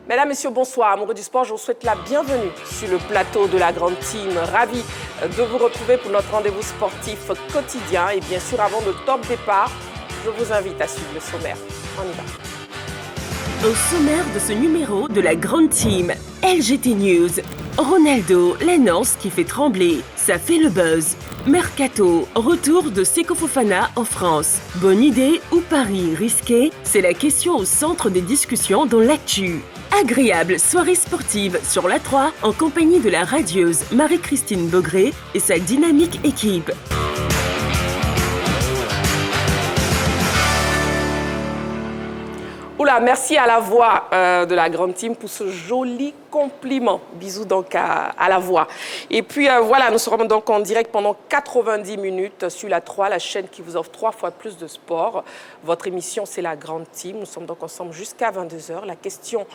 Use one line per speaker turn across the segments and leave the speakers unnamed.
Mesdames, Messieurs, bonsoir. Amoureux du sport, je vous souhaite la bienvenue sur le plateau de la Grande Team. Ravi de vous retrouver pour notre rendez-vous sportif quotidien. Et bien sûr, avant le top départ, je vous invite à suivre le sommaire. On y va.
Au sommaire de ce numéro de la Grande Team, LGT News. Ronaldo, l'annonce qui fait trembler, ça fait le buzz. Mercato, retour de Seko Fofana en France. Bonne idée ou pari risqué? C'est la question au centre des discussions dans l'actu. Agréable soirée sportive sur la 3 en compagnie de la radieuse Marie-Christine Bogré et sa dynamique équipe.
Oula, merci à la voix de la Grande Team pour ce joli compliment. Bisous donc à la voix. Et puis voilà, nous serons donc en direct pendant 90 minutes sur la 3, la chaîne qui vous offre 3 fois plus de sport. Votre émission, c'est la Grande Team. Nous sommes donc ensemble jusqu'à 22h. La question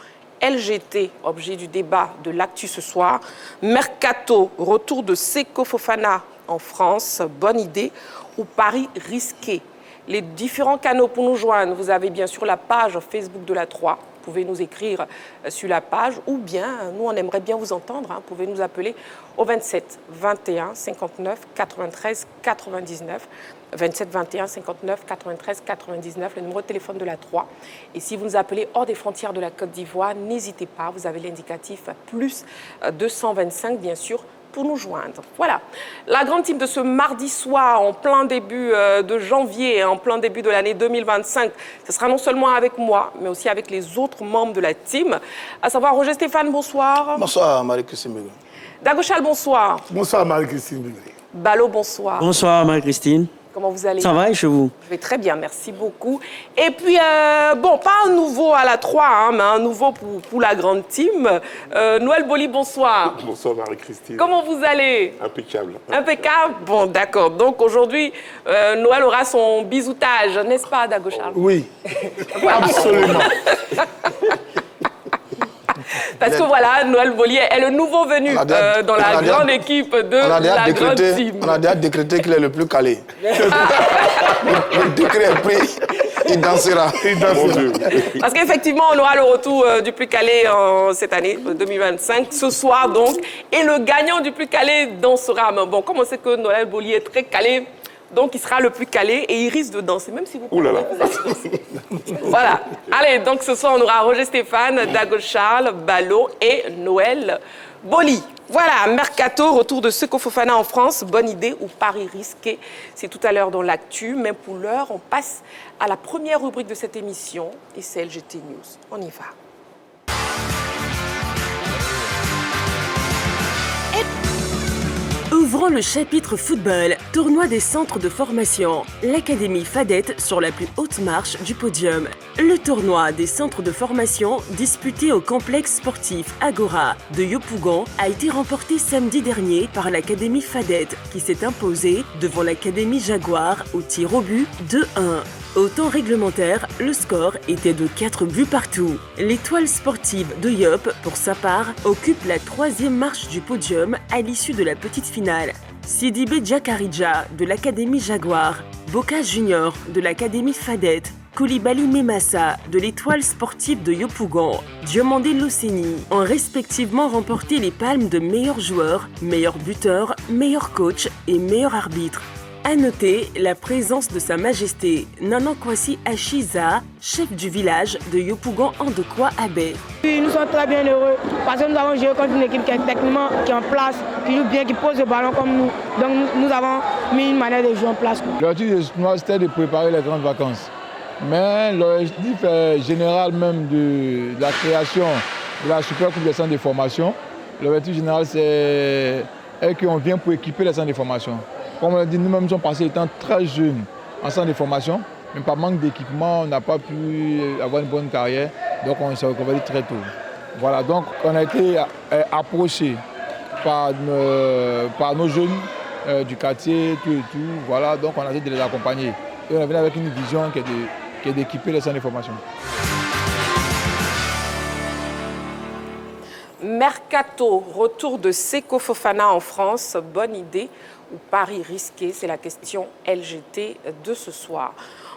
LGT, objet du débat de l'actu ce soir. Mercato, retour de Seko Fofana en France. Bonne idée ou pari risqué? Les différents canaux pour nous joindre, vous avez bien sûr la page Facebook de la 3. Vous pouvez nous écrire sur la page ou bien, nous on aimerait bien vous entendre. Vous pouvez nous appeler au 27 21 59 93 99. 27 21 59 93 99, le numéro de téléphone de la 3. Et si vous nous appelez hors des frontières de la Côte d'Ivoire, n'hésitez pas, vous avez l'indicatif plus 225 bien sûr, pour nous joindre. Voilà, la Grande Team de ce mardi soir, en plein début de janvier, en plein début de l'année 2025, ce sera non seulement avec moi, mais aussi avec les autres membres de la team, à savoir Roger Stéphane, bonsoir.
Bonsoir Marie-Christine Bogré.
Dagochal, bonsoir.
Bonsoir Marie-Christine Bogré.
Ballot, bonsoir.
Bonsoir Marie-Christine.
Comment vous allez?
Ça va et chez vous?
Je vais très bien, merci beaucoup. Et puis, bon, pas un nouveau à la 3, mais un nouveau pour la Grande Team. Noël Boli, bonsoir.
Bonsoir Marie-Christine.
Comment vous allez?
Impeccable.
Impeccable? Bon, d'accord. Donc aujourd'hui, Noël aura son bisoutage, n'est-ce pas, Dagochal?
Oui, absolument.
Parce que voilà, Noël Boli est le nouveau venu dans la grande équipe de la Grande Team.
On a déjà décrété qu'il est le plus calé. Le décret est pris, il dansera.
Parce qu'effectivement, on aura le retour du plus calé en cette année 2025, ce soir donc. Et le gagnant du plus calé dansera. Mais bon, comme on sait que Noël Boli est très calé, donc il sera le plus calé et il risque de danser, même si vous pouvez. Voilà. Allez, donc ce soir, on aura Roger Stéphane, Dagochal, Ballot et Noël Boli. Voilà, Mercato, retour de Seko Fofana en France. Bonne idée ou pari risqué? C'est tout à l'heure dans l'actu. Mais pour l'heure, on passe à la première rubrique de cette émission et c'est LGT News. On y va.
Ouvrons le chapitre football, tournoi des centres de formation. L'Académie Fadette sur la plus haute marche du podium. Le tournoi des centres de formation disputé au complexe sportif Agora de Yopougon a été remporté samedi dernier par l'Académie Fadette qui s'est imposée devant l'Académie Jaguar au tir au but 2-1. Au temps réglementaire, le score était de 4 buts partout. L'étoile sportive de Yop, pour sa part, occupe la 3e marche du podium à l'issue de la petite finale. Sidibé Djakarija de l'Académie Jaguar, Boka Junior de l'Académie Fadette, Koulibaly Memassa de l'étoile sportive de Yopougon, Diomandé Loseni ont respectivement remporté les palmes de meilleur joueur, meilleur buteur, meilleur coach et meilleur arbitre. À noter la présence de Sa Majesté Nanan Kwasi Achiza, chef du village de Yopougon Andokwa Abe.
Nous sommes très bien heureux parce que nous avons joué contre une équipe qui est techniquement qui est en place, qui joue bien, qui pose le ballon comme nous. Donc nous avons mis une manière de jouer en place.
L'objectif de ce tournoi, c'était de préparer les grandes vacances. Mais l'objectif général même de la création de la Super Coupe des centres de formation, l'objectif général c'est qu'on vient pour équiper les centres de formation. Comme on l'a dit, nous-mêmes sommes passés étant très jeunes en centre de formation, mais par manque d'équipement, on n'a pas pu avoir une bonne carrière, donc on s'est reconverti très tôt. Voilà, donc on a été approché par nos jeunes du quartier, tout et tout, voilà, donc on a essayé de les accompagner. Et on est venu avec une vision qui est d'équiper les centres de formation.
Mercato, retour de Seko Fofana en France, bonne idée ou pari risqué? C'est la question LGT de ce soir.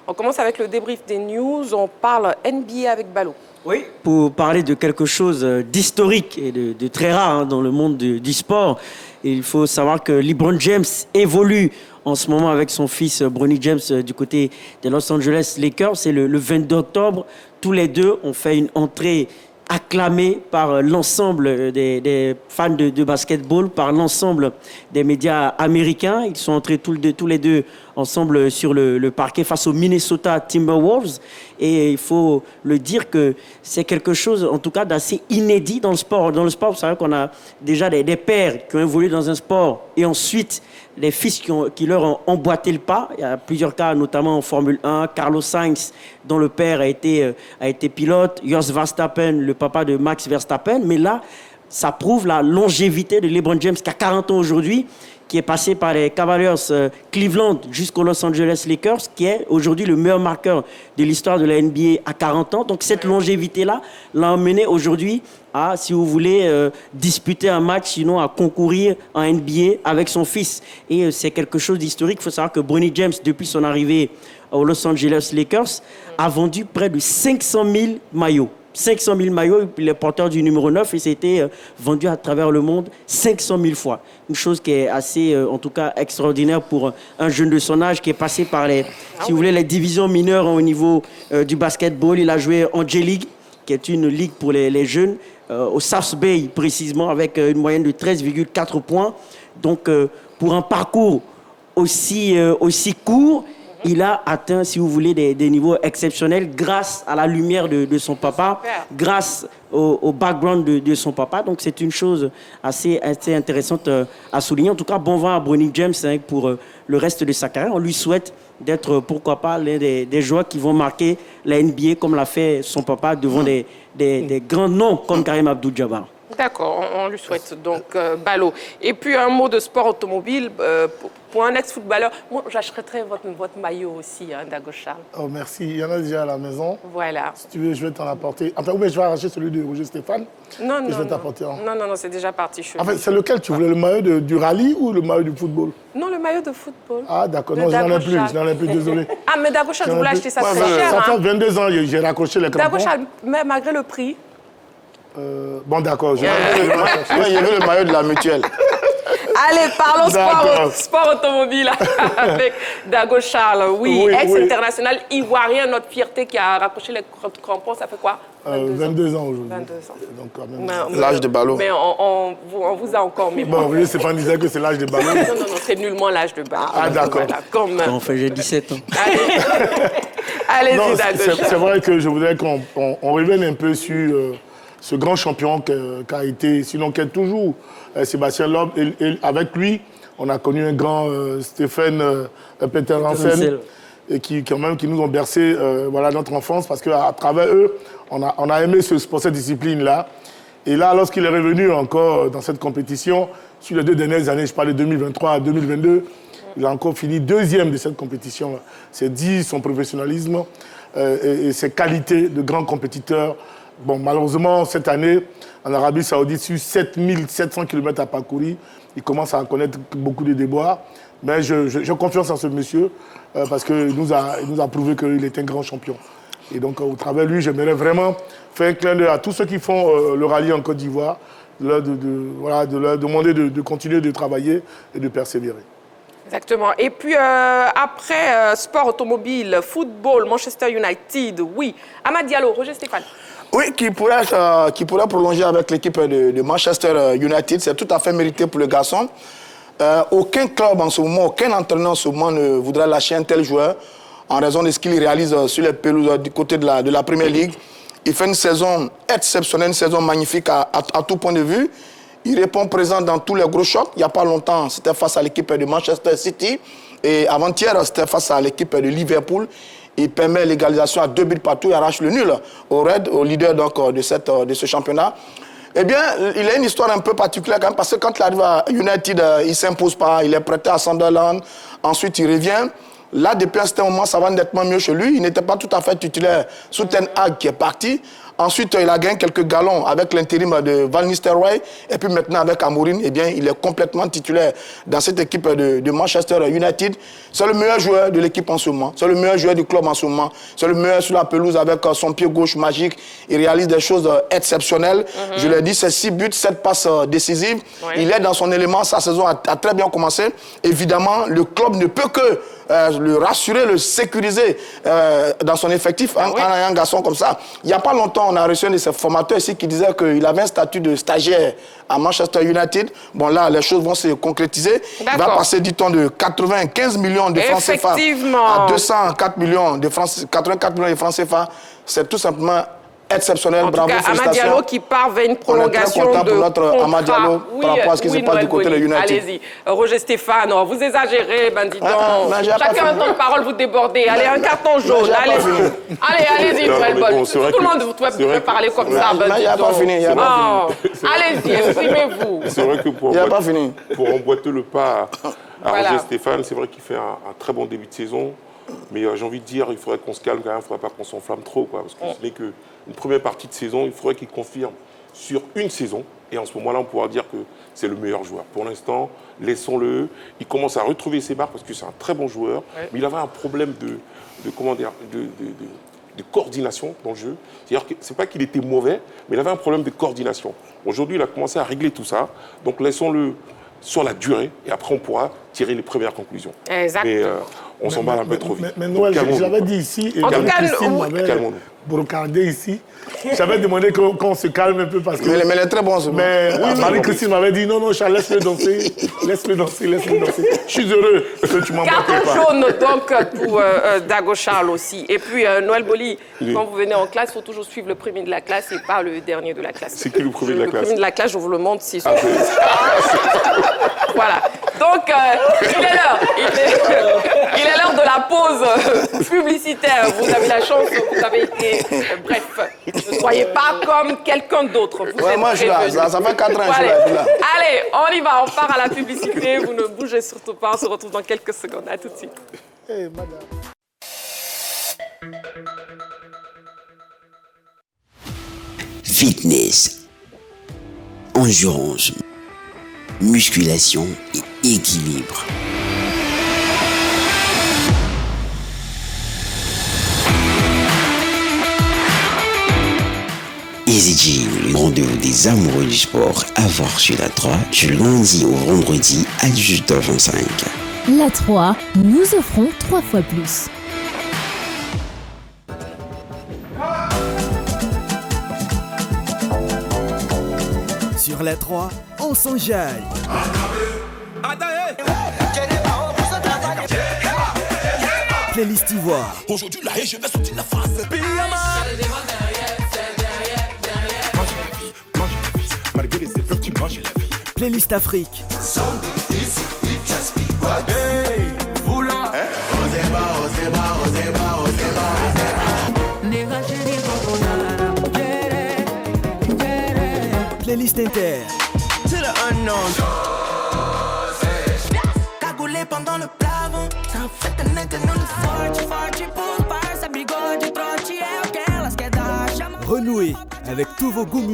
On commence avec le débrief des news, on parle NBA avec Ballot.
Oui, pour parler de quelque chose d'historique et de très rare dans le monde du sport, il faut savoir que LeBron James évolue en ce moment avec son fils Bronny James du côté des Los Angeles Lakers. C'est le 22 octobre. Tous les deux ont fait une entrée acclamé par l'ensemble des fans de basketball, par l'ensemble des médias américains. Ils sont entrés tous les deux ensemble sur le parquet face aux Minnesota Timberwolves. Et il faut le dire que c'est quelque chose, en tout cas, d'assez inédit dans le sport. Dans le sport, vous savez qu'on a déjà des pères qui ont évolué dans un sport et ensuite les fils qui leur ont emboîté le pas. Il y a plusieurs cas, notamment en Formule 1. Carlos Sainz, dont le père a été pilote. Jos Verstappen, le papa de Max Verstappen. Mais là, ça prouve la longévité de LeBron James, qui a 40 ans aujourd'hui, qui est passé par les Cavaliers Cleveland jusqu'aux Los Angeles Lakers, qui est aujourd'hui le meilleur marqueur de l'histoire de la NBA à 40 ans. Donc cette longévité-là l'a emmené aujourd'hui à, si vous voulez, disputer un match, sinon à concourir en NBA avec son fils. Et c'est quelque chose d'historique. Il faut savoir que Bronny James, depuis son arrivée aux Los Angeles Lakers, a vendu près de 500 000 maillots. 500 000 maillots, il est porteur du numéro 9 et c'était vendu à travers le monde 500 000 fois. Une chose qui est assez, en tout cas, extraordinaire pour un jeune de son âge qui est passé par les divisions mineures au niveau du basketball. Il a joué en J-League, qui est une ligue pour les jeunes, au South Bay précisément, avec une moyenne de 13,4 points. Donc, pour un parcours aussi court, il a atteint, si vous voulez, des niveaux exceptionnels grâce à la lumière de son papa, grâce au background de son papa. Donc, c'est une chose assez intéressante à souligner. En tout cas, bon vent à Bronny James pour le reste de sa carrière. On lui souhaite d'être, pourquoi pas, l'un des joueurs qui vont marquer la NBA comme l'a fait son papa devant des grands noms comme Karim Abdul-Jabbar.
D'accord, on lui souhaite donc Ballot. Et puis un mot de sport automobile pour un ex-footballeur. Moi, j'achèterais votre maillot aussi, hein, Dago Charles.
Oh, merci. Il y en a déjà à la maison.
Voilà.
Si tu veux, je vais t'en apporter. Enfin, oui, je vais arracher celui de Roger Stéphane.
Non,
je vais t'apporter un.
Non, c'est déjà parti.
En fait, c'est lequel tu voulais, le maillot du rallye ou le maillot du football?
Non, le maillot de football.
Ah, d'accord. Non, je n'en ai plus, désolé.
Ah, mais Dago Charles, vous voulez acheter ça très cher.
Ça fait 22 ans, j'ai raccroché les crampons.
Dago Charles, mais malgré le prix.
Bon, d'accord.
Il y avait le maillot de la mutuelle.
Allez, parlons sport automobile avec Dago Charles. Oui, ex-international ivoirien, notre fierté qui a raccroché les crampons, ça fait quoi?
22 ans aujourd'hui.
22 ans.
Donc, quand même.
L'âge de Ballot.
Mais on vous a encore mis.
Bon, oui, Stéphane disait que c'est l'âge de Ballot.
Non, c'est nullement l'âge de Ballot.
Ah, d'accord.
Voilà,
Enfin, j'ai 17 ans.
Allez-y, Dago Charles.
C'est vrai que je voudrais qu'on revienne un peu sur ce grand champion qu'a été, sinon qui est toujours Sébastien Loeb. Et avec lui, on a connu un grand Stéphane Peter Hansen, et qui nous ont bercé notre enfance, parce qu'à travers eux, on a aimé cette discipline-là. Et là, lorsqu'il est revenu encore dans cette compétition, sur les 2 dernières années, je parle de 2023 à 2022, il a encore fini 2e de cette compétition. C'est dit son professionnalisme et ses qualités de grand compétiteur. Bon, malheureusement, cette année, en Arabie Saoudite, sur 7700 km à parcourir, il commence à connaître beaucoup de déboires. Mais j'ai confiance en ce monsieur parce qu'il nous a prouvé qu'il est un grand champion. Et donc, au travers de lui, j'aimerais vraiment faire un clin d'œil à tous ceux qui font le rallye en Côte d'Ivoire, de leur demander de continuer de travailler et de persévérer.
Exactement. Et puis, après sport automobile, football, Manchester United, oui. Amad Diallo, Roger Stéphane.
Oui, qui pourrait prolonger avec l'équipe de Manchester United. C'est tout à fait mérité pour le garçon. Aucun club en ce moment, aucun entraîneur en ce moment ne voudrait lâcher un tel joueur en raison de ce qu'il réalise sur les pelouses du côté de la Premier League. Il fait une saison exceptionnelle, une saison magnifique à tout point de vue. Il répond présent dans tous les gros chocs. Il n'y a pas longtemps, c'était face à l'équipe de Manchester City. Et avant-hier, c'était face à l'équipe de Liverpool. Il permet l'égalisation à 2 buts partout. Il arrache le nul au Red, au leader donc, de ce championnat. Eh bien, il a une histoire un peu particulière quand même, parce que quand il arrive à United, il ne s'impose pas. Il est prêté à Sunderland. Ensuite, il revient. Là, depuis un certain moment, ça va nettement mieux chez lui. Il n'était pas tout à fait titulaire sous Ten Hag qui est parti. Ensuite, il a gagné quelques galons avec l'intérim de Van Nistelrooy. Et puis maintenant, avec Amorim, eh bien, il est complètement titulaire dans cette équipe de Manchester United. C'est le meilleur joueur de l'équipe en ce moment. C'est le meilleur joueur du club en ce moment. C'est le meilleur sur la pelouse avec son pied gauche magique. Il réalise des choses exceptionnelles. Je l'ai dit, c'est 6 buts, 7 passes décisives. Il est dans son élément. Sa saison a très bien commencé. Évidemment, le club ne peut que le rassurer, le sécuriser dans son effectif en ayant un garçon comme ça. Il n'y a pas longtemps, on a reçu un de ses formateurs ici qui disait qu'il avait un statut de stagiaire à Manchester United. Bon, là, les choses vont se concrétiser. Il va passer, dit-on, de 95 millions de francs CFA à 204 millions de francs, 84 millions de francs CFA. C'est tout simplement exceptionnel.
En
bravo,
tout cas,
félicitations.
Amad Diallo qui part vers une prolongation
on est très content
de
pour notre
contrat.
Amad Diallo par rapport à ce qui se passe du côté de United.
Allez-y. Roger Stéphane, oh, vous exagérez, bandit. Chacun un temps de parole, vous débordez. Allez, un carton jaune. Allez-y. Allez-y, Noël Bol. Tout le monde vous parler comme ça, bandit.
Il n'y a pas fini.
Allez-y, exprimez-vous.
C'est vrai que pour emboîter le pas à Roger Stéphane, c'est vrai qu'il fait un très bon début de saison. Mais j'ai envie de dire, il faudrait qu'on se calme quand même, il ne faudrait pas qu'on s'enflamme trop. Parce que ce n'est qu'une première partie de saison, il faudrait qu'il confirme sur une saison. Et en ce moment-là, on pourra dire que c'est le meilleur joueur. Pour l'instant, laissons-le. Il commence à retrouver ses marques parce que c'est un très bon joueur. Mais il avait un problème de coordination dans le jeu. C'est-à-dire que ce n'est pas qu'il était mauvais, mais il avait un problème de coordination. Aujourd'hui, il a commencé à régler tout ça. Donc laissons-le sur la durée et après on pourra tirer les premières conclusions.
Exact.
Mais on s'emballe un peu trop vite.
Mais Noël, je l'avais dit ici, et Christine m'avait brocardé ici. J'avais demandé qu'on se calme un peu parce que...
Mais elle est très bonne, ce
Mais Marie-Christine m'avait dit non, Charles, laisse-le danser, laisse-le danser. Je suis heureux que tu m'en
Carton jaune donc pour Dago Charles aussi. Et puis Noël Boli, quand vous venez en classe, il faut toujours suivre le premier de la classe et pas le dernier de la classe.
C'est qui le premier de la classe?
Le premier de la classe, je vous le montre, c'est Voilà. Donc, il est l'heure. Il est l'heure de la pause publicitaire. Vous avez la chance, vous avez été... bref, ne soyez pas comme quelqu'un d'autre. Vous êtes
moi, je suis là. Ça fait 4 ans que je suis là.
Allez, on y va. On part à la publicité. Vous ne bougez surtout pas. On se retrouve dans quelques secondes. À tout de suite.
Hey, madame.
Fitness, endurance, musculation et équilibre. Easy Gym, le rendez-vous des amoureux du sport, à voir sur la 3 du lundi au vendredi à 18h25.
La 3, nous offrons 3 fois plus.
Sur la 3, on s'enjaille. Playlist Ivoire. Aujourd'hui, là, je vais sortir la face. Playlist Afrique. Playlist Inter.
To the unknown. Cagoulé pendant le plafond. Ça fait un nègre non le forte pour pas sa bigode trotte ok elas quer dar chama.
Renouer avec tous vos goûts.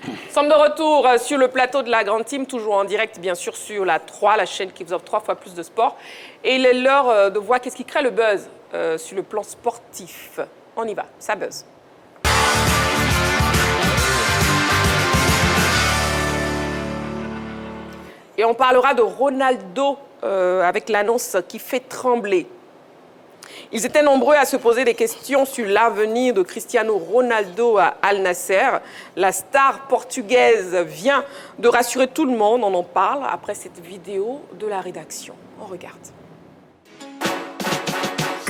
Nous sommes de retour sur le plateau de la Grande Team, toujours en direct, bien sûr, sur la 3, la chaîne qui vous offre 3 fois plus de sport. Et il est l'heure de voir qu'est-ce qui crée le buzz sur le plan sportif. On y va, ça buzz. Et on parlera de Ronaldo avec l'annonce qui fait trembler. Ils étaient nombreux à se poser des questions sur l'avenir de Cristiano Ronaldo à Al Nasser. La star portugaise vient de rassurer tout le monde. On en parle après cette vidéo de la rédaction. On regarde.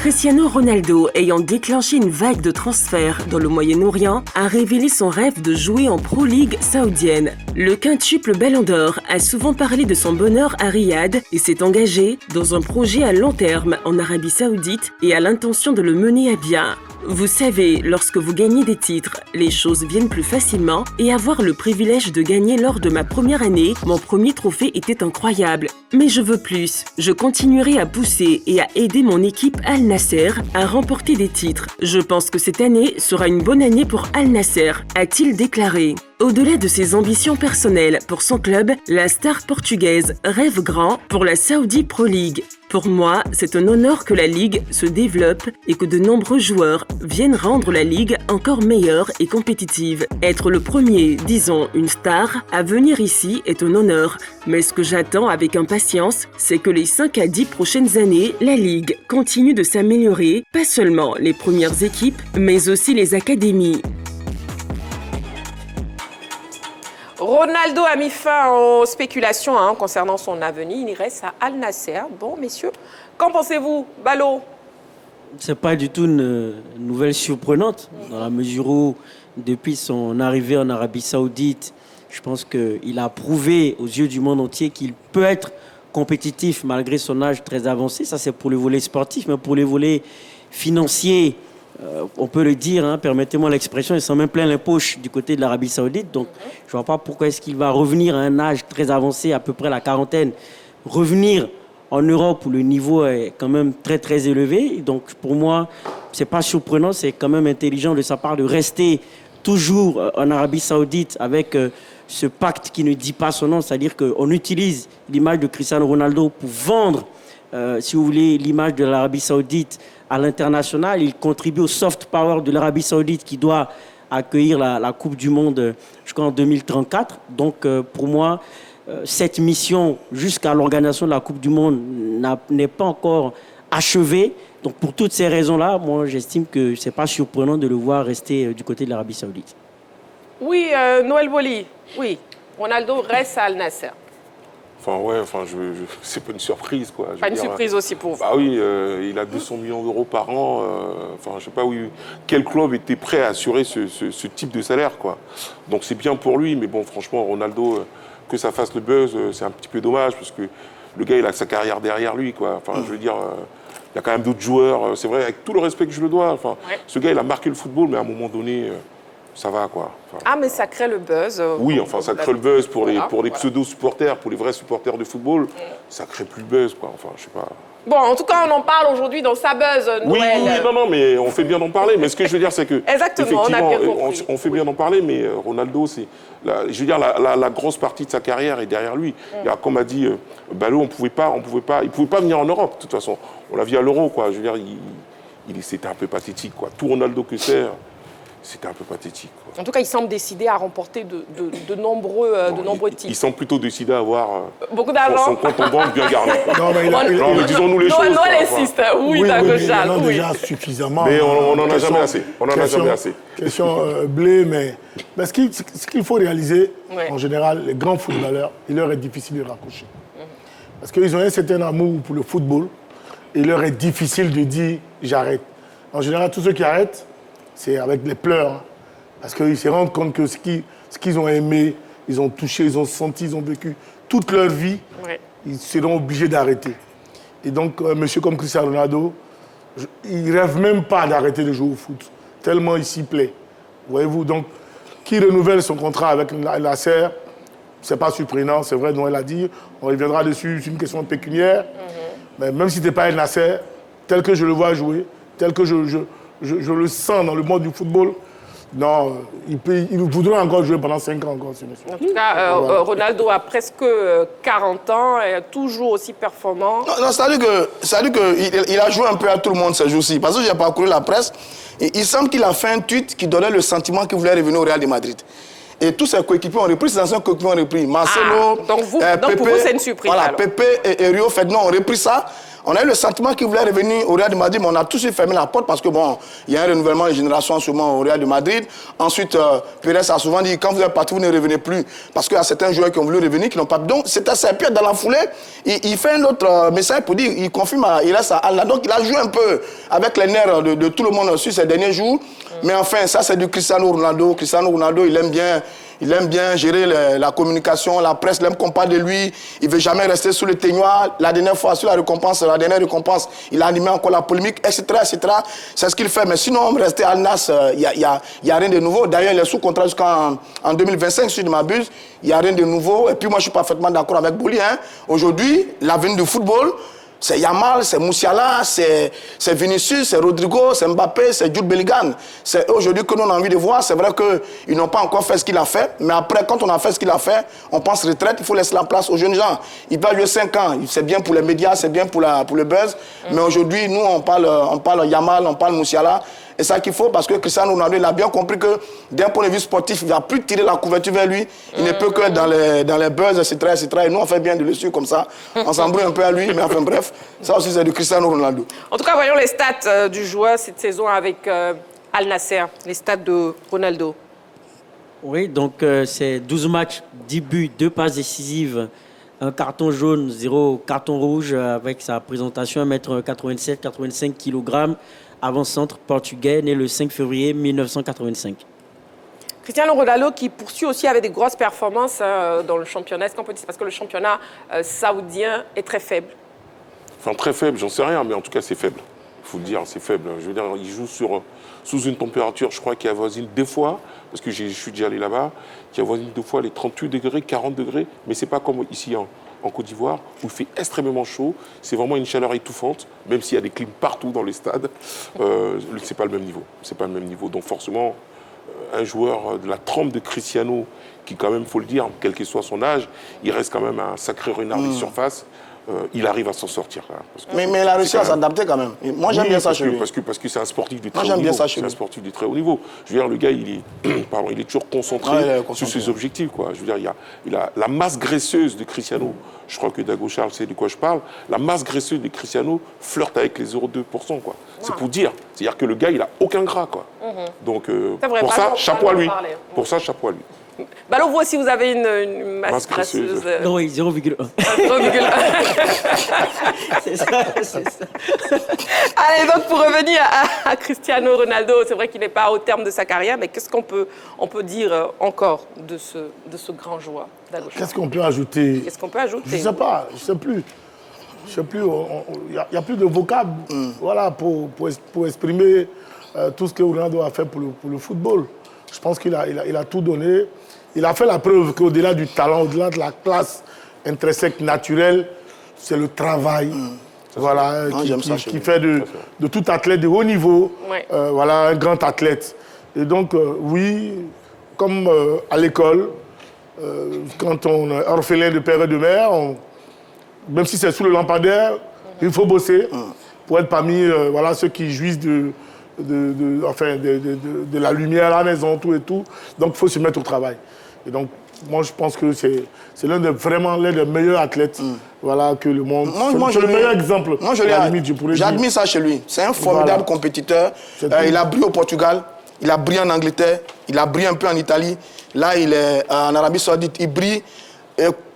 Cristiano Ronaldo, ayant déclenché une vague de transferts dans le Moyen-Orient, a révélé son rêve de jouer en Pro League saoudienne. Le quintuple Ballon d'Or a souvent parlé de son bonheur à Riyad et s'est engagé dans un projet à long terme en Arabie Saoudite et a l'intention de le mener à bien. Vous savez, lorsque vous gagnez des titres, les choses viennent plus facilement et avoir le privilège de gagner lors de ma première année, mon premier trophée était incroyable. Mais je veux plus. Je continuerai à pousser et à aider mon équipe Al Nasser à remporter des titres. Je pense que cette année sera une bonne année pour Al Nasser, a-t-il déclaré. Au-delà de ses ambitions personnelles pour son club, la star portugaise rêve grand pour la Saudi Pro League. Pour moi, c'est un honneur que la Ligue se développe et que de nombreux joueurs viennent rendre la Ligue encore meilleure et compétitive. Être le premier, disons une star, à venir ici est un honneur. Mais ce que j'attends avec impatience, c'est que les 5 à 10 prochaines années, la Ligue continue de s'améliorer, pas seulement les premières équipes, mais aussi les académies.
Ronaldo a mis fin aux spéculations concernant son avenir. Il reste à Al Nasser. Bon, messieurs, qu'en pensez-vous, Balo?
C'est pas du tout une nouvelle surprenante, dans la mesure où, depuis son arrivée en Arabie Saoudite, je pense qu'il a prouvé aux yeux du monde entier qu'il peut être compétitif malgré son âge très avancé. Ça, c'est pour le volet sportif, mais pour les volets financiers, on peut le dire, permettez-moi l'expression, il s'en met plein les poches du côté de l'Arabie Saoudite. Donc, je ne vois pas pourquoi est-ce qu'il va revenir à un âge très avancé, à peu près la quarantaine, revenir en Europe où le niveau est quand même très, très élevé. Donc, pour moi, ce n'est pas surprenant, c'est quand même intelligent de sa part de rester toujours en Arabie Saoudite avec ce pacte qui ne dit pas son nom, c'est-à-dire qu'on utilise l'image de Cristiano Ronaldo pour vendre, si vous voulez, l'image de l'Arabie Saoudite à l'international. Il contribue au soft power de l'Arabie Saoudite qui doit accueillir la Coupe du Monde, je crois, en 2034. Donc, pour moi, cette mission jusqu'à l'organisation de la Coupe du Monde n'est pas encore achevée. Donc, pour toutes ces raisons-là, moi, j'estime que ce n'est pas surprenant de le voir rester du côté de l'Arabie Saoudite.
Oui, Noël Boli, oui. Ronaldo reste à Al Nasser.
C'est pas une surprise, quoi.
Pas une surprise aussi pour vous.
Bah oui, il a 200 millions d'euros par an. Je sais pas quel club était prêt à assurer ce type de salaire, quoi. Donc c'est bien pour lui, mais bon, franchement, Ronaldo, que ça fasse le buzz, c'est un petit peu dommage, parce que le gars, il a sa carrière derrière lui, quoi. Je veux dire, il y a quand même d'autres joueurs. C'est vrai, avec tout le respect que je le dois. Ce gars, il a marqué le football, mais à un moment donné, ça va, quoi.
Mais ça crée le buzz.
Oui, ça crée le buzz pour les pseudo-supporters, pour les vrais supporters de football. Ça crée plus le buzz, quoi. Je sais pas.
Bon, en tout cas, on en parle aujourd'hui dans sa buzz, Noël.
Oui, non, mais on fait bien d'en parler. Mais ce que je veux dire, c'est que...
Exactement, on a bien compris.
On fait bien d'en parler, mais Ronaldo, c'est... Je veux dire, la grosse partie de sa carrière est derrière lui. Comme a dit Balo, il pouvait pas venir en Europe, de toute façon. On l'a vu à l'Euro, quoi. Je veux dire, c'était un peu pathétique, quoi. Tout Ronaldo que c'est... C'était un peu pathétique, quoi.
En tout cas, il semble décidé à remporter de nombreux titres.
Il semble plutôt décidé à avoir
beaucoup d'argent.
Son compte en banque bien garni.
Mais
disons-nous les choses.
Noël insiste, oui, d'accord,
Charles. Oui, déjà suffisamment.
Mais on n'en a jamais assez. On n'en a jamais assez.
Question blé, mais ce qu'il faut réaliser, en général, les grands footballeurs, il leur est difficile de raccrocher. Parce qu'ils ont un certain amour pour le football, et il leur est difficile de dire « j'arrête ». En général, tous ceux qui arrêtent, c'est avec les pleurs, parce qu'ils se rendent compte que ce qu'ils ont aimé, ils ont touché, ils ont senti, ils ont vécu toute leur vie, ils seront obligés d'arrêter. Et donc, un monsieur comme Cristiano Ronaldo, il ne rêve même pas d'arrêter de jouer au foot, tellement il s'y plaît. Voyez-vous, donc, qui renouvelle son contrat avec Al Nasser, ce n'est pas surprenant, c'est vrai, Noël a dit, on reviendra dessus, c'est une question pécuniaire, mais même si ce n'était pas Al Nasser, tel que je le vois jouer, tel que je le sens dans le monde du football. Non, il voudrait encore jouer pendant 5 ans encore, ce monsieur.
En tout cas, Ronaldo a presque 40 ans et est toujours aussi performant.
Non, c'est-à-dire qu'il a joué un peu à tout le monde ces jours-ci. Parce que j'ai parcouru la presse et il semble qu'il a fait un tweet qui donnait le sentiment qu'il voulait revenir au Real de Madrid. Et tous ses coéquipiers ont repris, ses anciens coéquipiers ont repris. Marcelo,
donc pour vous, c'est une surprise.
Voilà, Pepe et Rio Ferdinand ont repris ça. On a eu le sentiment qu'il voulait revenir au Real de Madrid, mais on a tous fermé la porte parce que bon, il y a un renouvellement de génération en ce moment au Real de Madrid. Ensuite, Pérez a souvent dit, quand vous êtes parti, vous ne revenez plus. Parce qu'il y a certains joueurs qui ont voulu revenir, qui n'ont pas... Donc, c'était ça. Et puis, dans la foulée, il fait un autre message pour dire, il confirme, il reste à Al. Donc, il a joué un peu avec les nerfs de tout le monde sur ces derniers jours. Mais enfin, ça, c'est du Cristiano Ronaldo. Cristiano Ronaldo, il aime bien gérer la communication, la presse, il aime qu'on parle de lui. Il ne veut jamais rester sous le teignoir. La dernière fois, sur la dernière récompense, il a animé encore la polémique, etc. etc. C'est ce qu'il fait. Mais sinon, rester à Al Nassr, il n'y a rien de nouveau. D'ailleurs, il est sous contrat jusqu'en 2025, si je ne m'abuse. Il n'y a rien de nouveau. Et puis moi, je suis parfaitement d'accord avec Bouli. Hein. Aujourd'hui, l'avenir du football, c'est Yamal, c'est Musiala, c'est Vinicius, c'est Rodrigo, c'est Mbappé, c'est Jude Bellingham. C'est aujourd'hui que nous on a envie de voir. C'est vrai qu'ils n'ont pas encore fait ce qu'il a fait. Mais après, quand on a fait ce qu'il a fait, on pense retraite, il faut laisser la place aux jeunes gens. Il va jouer 5 ans. C'est bien pour les médias, c'est bien pour le buzz. Mais aujourd'hui, nous, on parle Yamal, on parle Musiala. Et ça qu'il faut, parce que Cristiano Ronaldo, il a bien compris que d'un point de vue sportif, il ne va plus tirer la couverture vers lui. Il ne peut que dans les buzz, etc., etc. Et nous, on fait bien de le suivre comme ça. On s'embrouille un peu à lui, mais enfin bref, ça aussi, c'est du Cristiano Ronaldo.
En tout cas, voyons les stats du joueur cette saison avec Al Nassr, les stats de Ronaldo.
Oui, donc c'est 12 matchs, 10 buts, 2 passes décisives, un carton jaune, 0 carton rouge, avec sa présentation 1m87, 85 kg. Avant-centre portugais, né le 5 février 1985.
Cristiano Ronaldo qui poursuit aussi avec des grosses performances dans le championnat. Est-ce qu'on peut dire, parce que le championnat saoudien est très faible?
Enfin, très faible, j'en sais rien, mais en tout cas, c'est faible. Il faut le dire, c'est faible. Je veux dire, il joue sous une température, je crois, qui avoisine des fois, parce que je suis déjà allé là-bas, qui avoisine des fois les 38 degrés, 40 degrés, mais c'est pas comme ici, en Côte d'Ivoire, où il fait extrêmement chaud. C'est vraiment une chaleur étouffante, même s'il y a des clims partout dans les stades. C'est pas le même niveau. C'est pas le même niveau. Donc forcément, un joueur de la trempe de Cristiano, qui quand même, il faut le dire, quel que soit son âge, il reste quand même un sacré renard de surface. Il arrive à s'en sortir. Hein,
mais il a réussi à s'adapter quand même. Moi, j'aime bien ça chez lui.
Parce que c'est un sportif de très
haut niveau. Moi, j'aime bien ça chez lui.
C'est un sportif de très haut niveau. Je veux dire, le gars, il est toujours concentré sur ses objectifs. Quoi. Je veux dire, il a la masse graisseuse de Cristiano. Je crois que Dago Charles sait de quoi je parle. La masse graisseuse de Cristiano flirte avec les 0,2%. Quoi. C'est pour dire. C'est-à-dire que le gars, il n'a aucun gras. Quoi. Donc, pour ça, chapeau à lui. Pour ça, chapeau à lui.
Ballot, vous aussi, vous avez une masse grasseuse.
Oui, 0,1.
0,1.
C'est ça.
Allez, donc pour revenir à Cristiano Ronaldo, c'est vrai qu'il n'est pas au terme de sa carrière, mais qu'est-ce qu'on peut dire encore de ce grand joueur?
Qu'est-ce qu'on peut ajouter?
Qu'est-ce qu'on peut ajouter?
Je ne sais pas, je ne sais plus. Il n'y a plus de vocable voilà, pour exprimer tout ce que Ronaldo a fait pour le football. Je pense qu'il a tout donné. Il a fait la preuve qu'au-delà du talent, au-delà de la classe intrinsèque naturelle, c'est le travail voilà, qui fait de tout athlète de haut niveau voilà, un grand athlète. Et donc, oui, comme à l'école, quand on est orphelin de père et de mère, même si c'est sous le lampadaire, il faut bosser pour être parmi voilà, ceux qui jouissent de la lumière à la maison, tout et tout. Donc, il faut se mettre au travail. Et donc, moi, je pense que c'est vraiment l'un des meilleurs athlètes voilà, que le monde... C'est le meilleur exemple.
J'admire ça chez lui. C'est un formidable compétiteur. Il a brillé au Portugal, il a brillé en Angleterre, il a brillé un peu en Italie. Là, il est en Arabie Saoudite, il brille.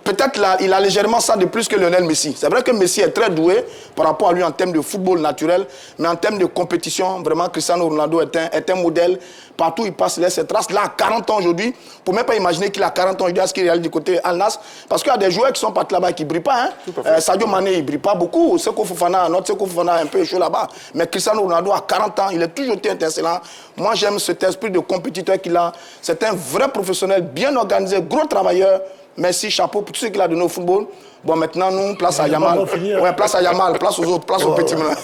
Peut-être il a légèrement ça de plus que Lionel Messi. C'est vrai que Messi est très doué par rapport à lui en termes de football naturel, mais en termes de compétition, vraiment, Cristiano Ronaldo est un modèle. Partout où il passe, il laisse ses traces. Là, à 40 ans aujourd'hui, pour ne même pas imaginer qu'il a 40 ans aujourd'hui, à ce qu'il est allé du côté Al Nassr. Parce qu'il y a des joueurs qui sont partis là-bas et qui ne brillent pas. Hein. Sadio Mané, il ne brille pas beaucoup. Seko Fofana, notre Seko Fofana est un peu chaud là-bas. Mais Cristiano Ronaldo, à 40 ans, il est toujours été étincelant. Moi, j'aime cet esprit de compétiteur qu'il a. C'est un vrai professionnel, bien organisé, gros travailleur. Merci, chapeau pour tout ce qu'il a donné au football. Bon, maintenant, nous, place à Yamal. Ouais, place à Yamal, place aux autres, place aux petits malins.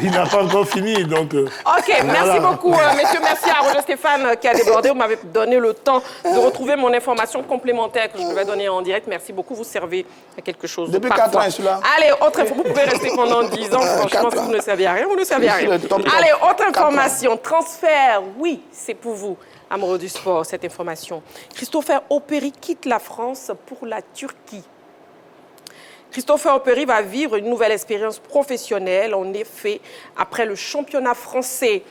Il n'a pas encore fini, donc...
Ok, merci beaucoup, messieurs. Merci à Roger Stéphane qui a débordé. Vous m'avez donné le temps de retrouver mon information complémentaire que je devais donner en direct. Merci beaucoup. Vous servez à quelque chose.
Depuis 4 ans, celui-là.
Allez, autre info. Vous pouvez rester pendant 10 ans. Franchement, si vous ne servez à rien, vous ne servez à rien. Allez, autre information. Transfert, oui, c'est pour vous. Amoureux du sport, cette information. Christopher Opéry quitte la France pour la Turquie. Christopher Opéry va vivre une nouvelle expérience professionnelle. En effet, après le championnat français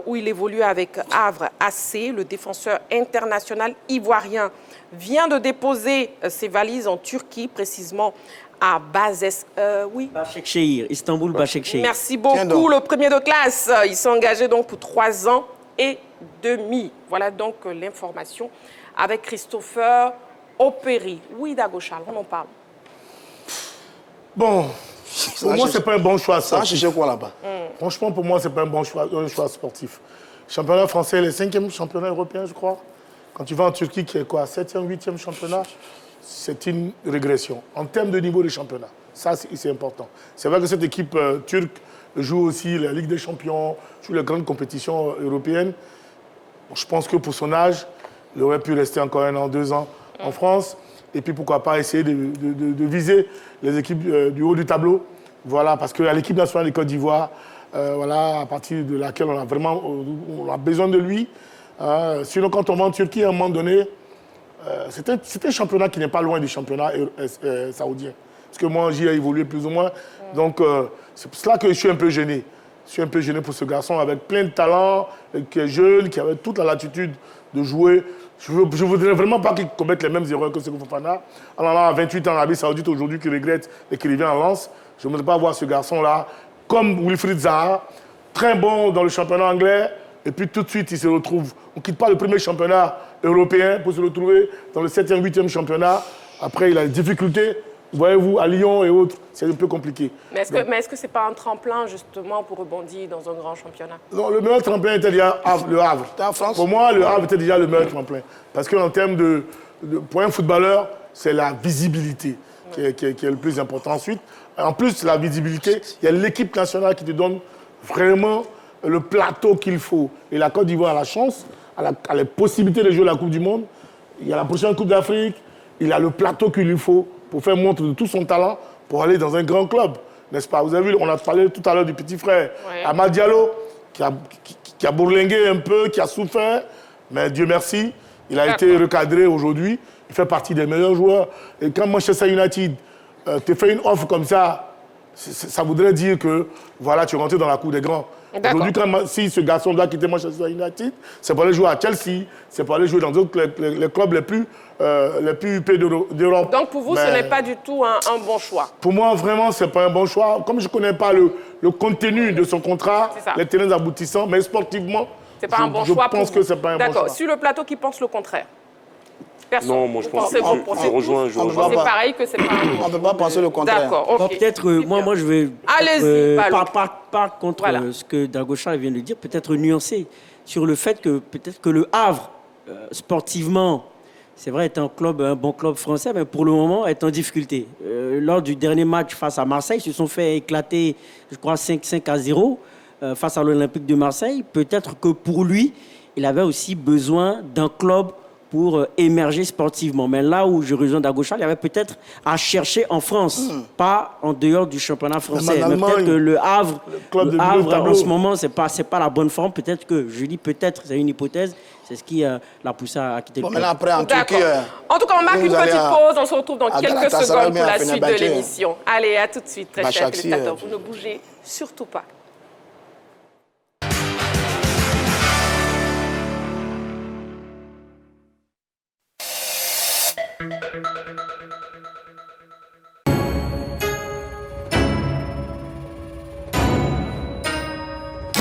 où il évolue avec Havre AC, le défenseur international ivoirien vient de déposer ses valises en Turquie, précisément à
Başakşehir, Istanbul, Başakşehir.
Merci beaucoup, le premier de classe. Il s'est engagé donc pour 3 ans et demi. Voilà donc l'information avec Christopher Opéry. Oui, Dago Charles, on en parle.
Bon, pour moi, ce n'est pas un bon choix. Ça,
je sais quoi là-bas.
Franchement, pour moi, ce n'est pas un bon choix, sportif. Championnat français, le 5e championnat européen, je crois. Quand tu vas en Turquie, qui est quoi, 7e, 8e championnat, c'est une régression. En termes de niveau de championnat, ça, c'est important. C'est vrai que cette équipe turque joue aussi la Ligue des Champions, joue les grandes compétitions européennes. Bon, je pense que pour son âge, il aurait pu rester encore 1 an, 2 ans en France. Et puis, pourquoi pas essayer de viser les équipes du haut du tableau. Voilà, parce qu'à l'équipe nationale de Côte d'Ivoire, voilà, à partir de laquelle on a besoin de lui. Sinon, quand on va en Turquie, à un moment donné, c'est un championnat qui n'est pas loin du championnat saoudien. Parce que moi, j'y ai évolué plus ou moins. Donc, c'est pour cela que je suis un peu gêné. Je suis un peu gêné pour ce garçon avec plein de talent, qui est jeune, qui avait toute la latitude de jouer. Je ne voudrais vraiment pas qu'il commette les mêmes erreurs que Sékou Fofana. En allant à 28 ans en Arabie Saoudite aujourd'hui, qu'il regrette et qu'il revient en Lens. Je ne voudrais pas voir ce garçon-là, comme Wilfried Zaha, très bon dans le championnat anglais, et puis tout de suite, il se retrouve. On ne quitte pas le premier championnat européen pour se retrouver dans le 7e, 8e championnat. Après, il a des difficultés. Voyez-vous, à Lyon et autres, c'est un peu compliqué.
Mais est-ce que ce n'est pas un tremplin, justement, pour rebondir dans un grand championnat?
Non, le meilleur tremplin était déjà le Havre.
En France?
Pour moi, le Havre était déjà le meilleur tremplin. Parce qu'en termes pour un footballeur, c'est la visibilité qui est le plus important. Ensuite, en plus de la visibilité, il y a l'équipe nationale qui te donne vraiment le plateau qu'il faut. Et la Côte d'Ivoire a la chance, a les possibilités de jouer la Coupe du Monde. Il y a la prochaine Coupe d'Afrique. Il a le plateau qu'il lui faut pour faire montre de tout son talent pour aller dans un grand club. N'est-ce pas? Vous avez vu, on a parlé tout à l'heure du petit frère, Amad Diallo, qui a bourlingué un peu, qui a souffert. Mais Dieu merci, il a été recadré aujourd'hui. Il fait partie des meilleurs joueurs. Et quand Manchester United te fait une offre comme ça, ça voudrait dire que voilà, tu es rentré dans la cour des grands. Aujourd'hui, si ce garçon doit quitter Manchester United, c'est pour aller jouer à Chelsea, c'est pour aller jouer dans les clubs les plus huppés d'Europe.
Donc pour vous, ce n'est pas du tout un bon choix?
Pour moi, vraiment, ce n'est pas un bon choix. Comme je ne connais pas le contenu de son contrat, les tenants aboutissants, mais sportivement,
c'est pas un bon choix.
Je pense que ce n'est pas un bon choix.
D'accord. Sur le plateau, qui pense le contraire? Personne.
Non, moi je pense que je rejoins.
C'est pareil que c'est pas.
On ne peut pas penser le contraire.
D'accord, ok.
Peut-être, moi je vais.
Allez-y,
pas contre ce que Dago Charles vient de dire, peut-être nuancer sur le fait que peut-être que le Havre, sportivement, c'est vrai, est un bon club français, mais pour le moment est en difficulté. Lors du dernier match face à Marseille, ils se sont fait éclater, je crois, 5-0 face à l'Olympique de Marseille. Peut-être que pour lui, il avait aussi besoin d'un club pour émerger sportivement. Mais là où je rejoins Dago Charles, il y avait peut-être à chercher en France, pas en dehors du championnat français. Mais peut-être que le Havre en ce moment, c'est pas la bonne forme. Peut-être que, je dis peut-être, c'est une hypothèse, c'est ce qui l'a poussé à quitter le club.
Après, en Turquie,
en tout cas, on marque une petite pause. On se retrouve dans quelques secondes pour la suite de l'émission. Allez, à tout de suite, très chers téléspectateurs. Vous ne bougez surtout pas.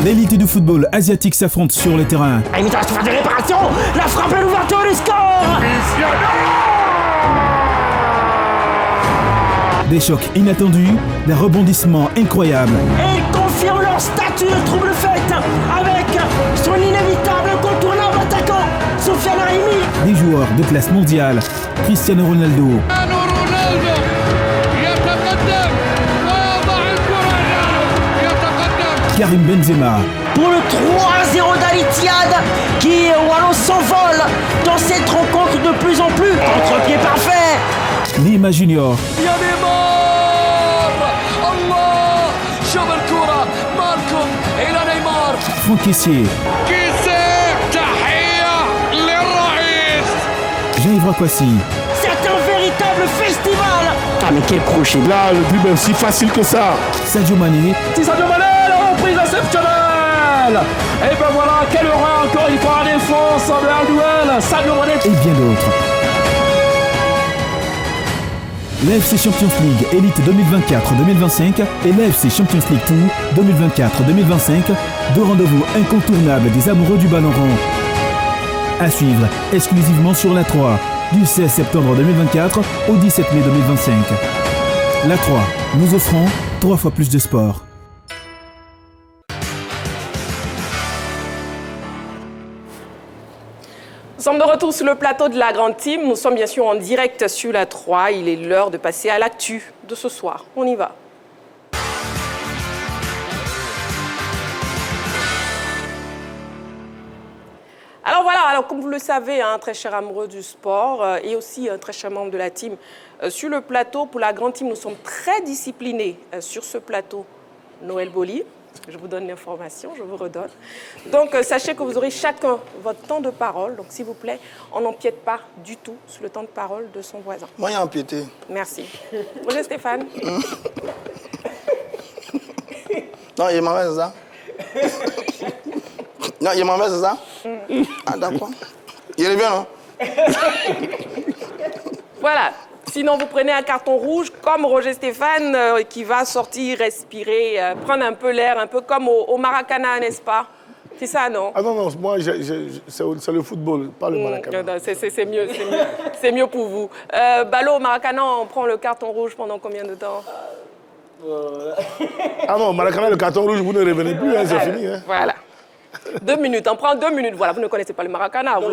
L'élite du football asiatique s'affronte sur le terrain.
Il reste faire des réparations. La frappe est l'ouverture du score.
Des chocs inattendus, des rebondissements incroyables.
Et ils confirment leur stature trouble-fête avec son inévitable incontournable attaquant, Sofiane Rahimi.
Des joueurs de classe mondiale, Cristiano Ronaldo. Karim Benzema.
Pour le 3-0 d'Al-Ittihad qui Wallon s'envole dans cette rencontre de plus en plus. Contre-pied parfait.
Neymar Junior. Franck Kessié. Jean-Yves Kwasi.
C'est un véritable festival
Ah, mais quel crochet.
Là, le dribble est aussi facile que ça.
Sadio Mané.
C'est Sadio Mané, la reprise exceptionnelle. Et ben voilà, quelle horreur encore une fois en défense de un duel. Sadio Mané.
Et bien d'autres. L'AFC Champions League Elite 2024-2025 et l'AFC Champions League Tour 2024-2025, deux rendez-vous incontournables des amoureux du ballon rond. À suivre exclusivement sur la 3, du 16 septembre 2024 au 17 mai 2025. La 3, nous offrons 3 fois plus de sport.
Nous sommes de retour sur le plateau de la Grande Team. Nous sommes bien sûr en direct sur la 3. Il est l'heure de passer à l'actu de ce soir. On y va. Alors voilà, comme vous le savez, un très cher amoureux du sport et aussi un très cher membre de la team sur le plateau. Pour la Grande Team, nous sommes très disciplinés sur ce plateau. Noël Boli. Je vous donne l'information, je vous redonne. Donc, sachez que vous aurez chacun votre temps de parole. Donc, s'il vous plaît, on n'empiète pas du tout sur le temps de parole de son voisin.
Moi, il y a empiété.
Merci. Bonjour Stéphane.
Non, il m'en c'est ça. Non, il m'en c'est ça. Ah, d'accord. Il est bien, non?
Voilà. Sinon, vous prenez un carton rouge comme Roger Stéphane qui va sortir, respirer, prendre un peu l'air, un peu comme au Maracana, n'est-ce pas? C'est ça, non?
Ah non, moi, c'est le football, pas le Maracana.
C'est mieux, c'est mieux pour vous. Ballot, au Maracana, on prend le carton rouge pendant combien de temps?
Ah non, Maracana, le carton rouge, vous ne revenez plus, hein, c'est fini. Hein.
Voilà. 2 minutes, on prend 2 minutes. Voilà, vous ne connaissez pas le Maracana. Vous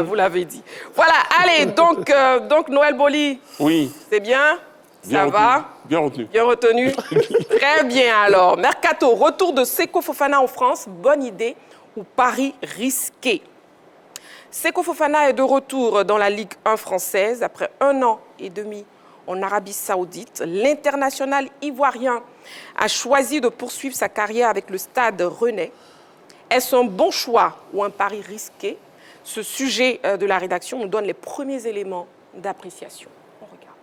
vous l'avez dit. Voilà, allez, donc Noël Boli.
Oui.
C'est bien? Ça va?
Bien retenu.
Bien retenu. Très bien alors. Mercato, retour de Seko Fofana en France. Bonne idée ou pari risqué? Seko Fofana est de retour dans la Ligue 1 française après 1 an et demi en Arabie Saoudite. L'international ivoirien a choisi de poursuivre sa carrière avec le Stade Rennais. Est-ce un bon choix ou un pari risqué? Ce sujet de la rédaction nous donne les premiers éléments d'appréciation. On regarde.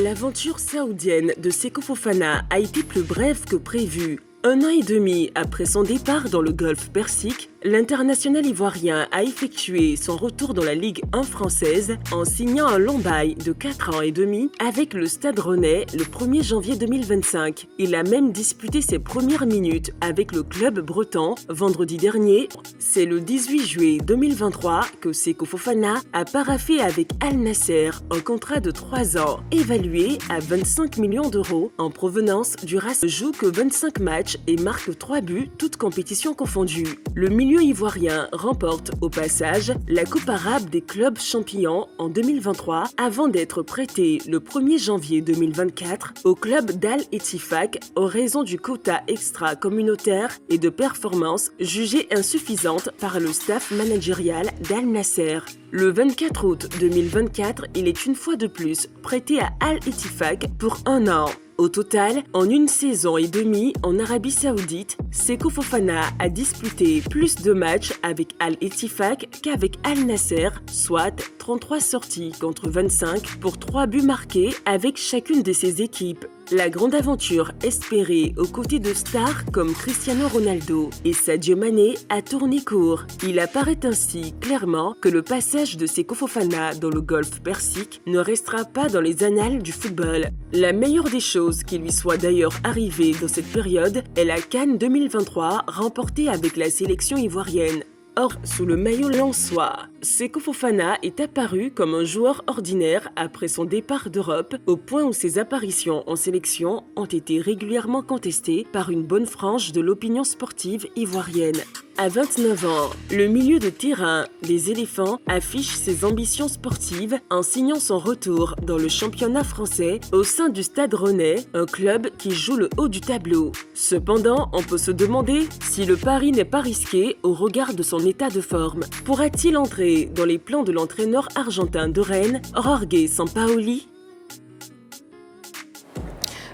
L'aventure saoudienne de Seko Fofana a été plus brève que prévu. 1 an et demi après son départ dans le Golfe Persique, l'international ivoirien a effectué son retour dans la Ligue 1 française en signant un long bail de 4 ans et demi avec le Stade Rennais le 1er janvier 2025. Il a même disputé ses premières minutes avec le club breton vendredi dernier. C'est le 18 juillet 2023 que Seko Fofana a paraphé avec Al Nasser un contrat de 3 ans évalué à 25 millions d'euros en provenance du RAS. Joue que 25 matchs et marque 3 buts, toutes compétitions confondues. Le milieu ivoirien remporte au passage la Coupe arabe des clubs champions en 2023 avant d'être prêté le 1er janvier 2024 au club d'Al Ettifaq en raison du quota extra-communautaire et de performances jugées insuffisantes par le staff managérial d'Al Nasser. Le 24 août 2024, il est une fois de plus prêté à Al Ettifaq pour 1 an. Au total, en 1 saison et demie en Arabie Saoudite, Seko Fofana a disputé plus de matchs avec Al Ettifaq qu'avec Al Nasser, soit 33 sorties contre 25 pour 3 buts marqués avec chacune de ses équipes. La grande aventure espérée aux côtés de stars comme Cristiano Ronaldo et Sadio Mané a tourné court. Il apparaît ainsi clairement que le passage de Seko Fofana dans le Golfe Persique ne restera pas dans les annales du football. La meilleure des choses qui lui soit d'ailleurs arrivée dans cette période est la CAN 2023 remportée avec la sélection ivoirienne. Or, sous le maillot lensois, Seko Fofana est apparu comme un joueur ordinaire après son départ d'Europe, au point où ses apparitions en sélection ont été régulièrement contestées par une bonne frange de l'opinion sportive ivoirienne. À 29 ans, le milieu de terrain des Éléphants affiche ses ambitions sportives en signant son retour dans le championnat français au sein du Stade Rennais, un club qui joue le haut du tableau. Cependant, on peut se demander si le pari n'est pas risqué au regard de son état de forme. Pourra-t-il entrer dans les plans de l'entraîneur argentin de Rennes, Jorge Sampaoli?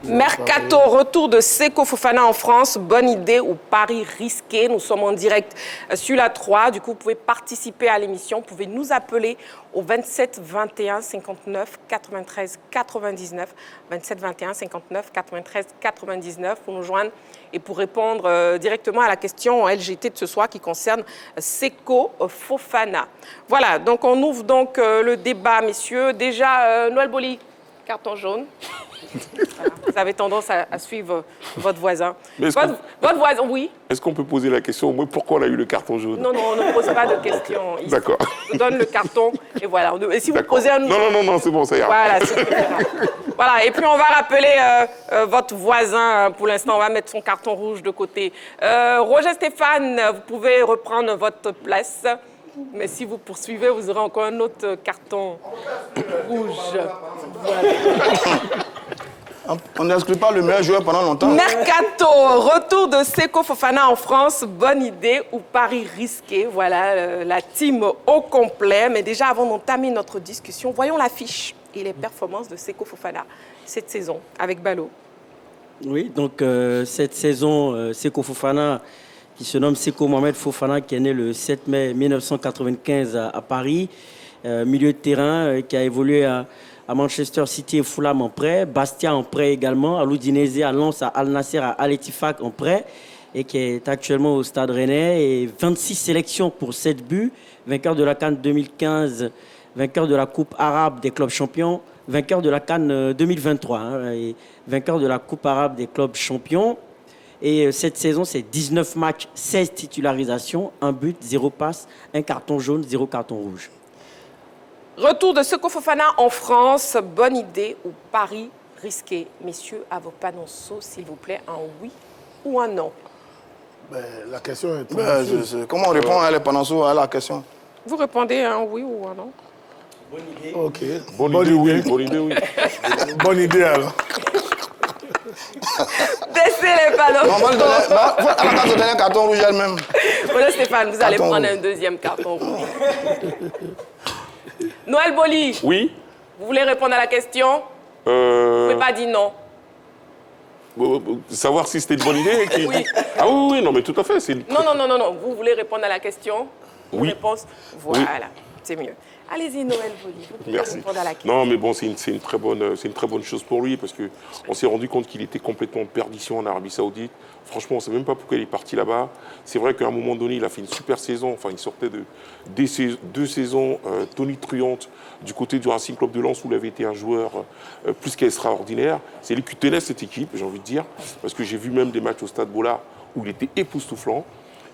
Mercato, retour de Seko Fofana en France. Bonne idée ou pari risqué? Nous sommes en direct sur la 3. Du coup, vous pouvez participer à l'émission. Vous pouvez nous appeler au 27 21 59 93 99. 27 21 59 93 99 pour nous joindre et pour répondre directement à la question LGT de ce soir qui concerne Seko Fofana. Voilà, donc on ouvre donc le débat, messieurs. Déjà, Noël Boli, carton jaune. Voilà. Vous avez tendance à suivre votre voisin. Votre voisin, oui.
Est-ce qu'on peut poser la question au moins pourquoi on a eu le carton jaune?
Non, on ne pose pas de questions.
D'accord.
Je vous donne le carton et voilà. Et si vous posez un...
Non, c'est bon, ça ira.
Voilà, voilà, et puis on va rappeler votre voisin. Pour l'instant, on va mettre son carton rouge de côté. Roger Stéphane, vous pouvez reprendre votre place. Mais si vous poursuivez, vous aurez encore un autre carton rouge. Voilà.
On n'exclut pas le meilleur joueur pendant longtemps.
Mercato, retour de Seko Fofana en France. Bonne idée ou pari risqué? Voilà, la team au complet. Mais déjà, avant d'entamer notre discussion, voyons l'affiche et les performances de Seko Fofana cette saison avec Ballot.
Oui, donc cette saison, Seko Fofana, qui se nomme Seko Mohamed Fofana, qui est né le 7 mai 1995 à Paris, milieu de terrain, qui a évolué à Manchester City et Fulham en prêt, Bastia en prêt également, à l'Udinese, à Lens, à Al Nasser, à Al Ettifaq en prêt, et qui est actuellement au Stade Rennais. Et 26 sélections pour 7 buts, vainqueur de la CAN 2015, vainqueur de la Coupe arabe des clubs champions, vainqueur de la CAN 2023, et vainqueur de la Coupe arabe des clubs champions. Et cette saison, c'est 19 matchs, 16 titularisations, 1 but, 0 passe, 1 carton jaune, 0 carton rouge.
Retour de Seko Fofana en France. Bonne idée ou pari risqué? Messieurs, à vos panonceaux, s'il vous plaît, un oui ou un non?
La question est...
comment on répond à les panonceaux à la question?
Vous répondez un oui ou un non?
Bonne idée.
Ok.
Bonne idée, oui.
Bonne idée, alors.
Baissez les panneaux.
On va le donner. À la place de donner un carton rouge elle-même.
Voilà, Stéphane, vous allez prendre un deuxième carton rouge. Noël Boli.
Oui.
Vous voulez répondre à la question? Vous ne pouvez pas dire non.
Savoir si c'était une bonne idée
Oui.
Ah oui, non, mais tout à fait.
Non. Vous voulez répondre à la question?
Oui.
Réponse? Voilà,
Oui.
c'est mieux. Allez-y, Noël Boli. Vous pouvez
Merci.
répondre à la question.
Non, mais bon, c'est une très bonne chose pour lui parce qu'on s'est rendu compte qu'il était complètement en perdition en Arabie Saoudite. Franchement, on ne sait même pas pourquoi il est parti là-bas. C'est vrai qu'à un moment donné, il a fait une super saison. Enfin, il sortait de deux saisons tonitruantes du côté du Racing Club de Lens où il avait été un joueur plus qu'extraordinaire. C'est lui qui tenait cette équipe, j'ai envie de dire, parce que j'ai vu même des matchs au Stade Bollard où il était époustouflant.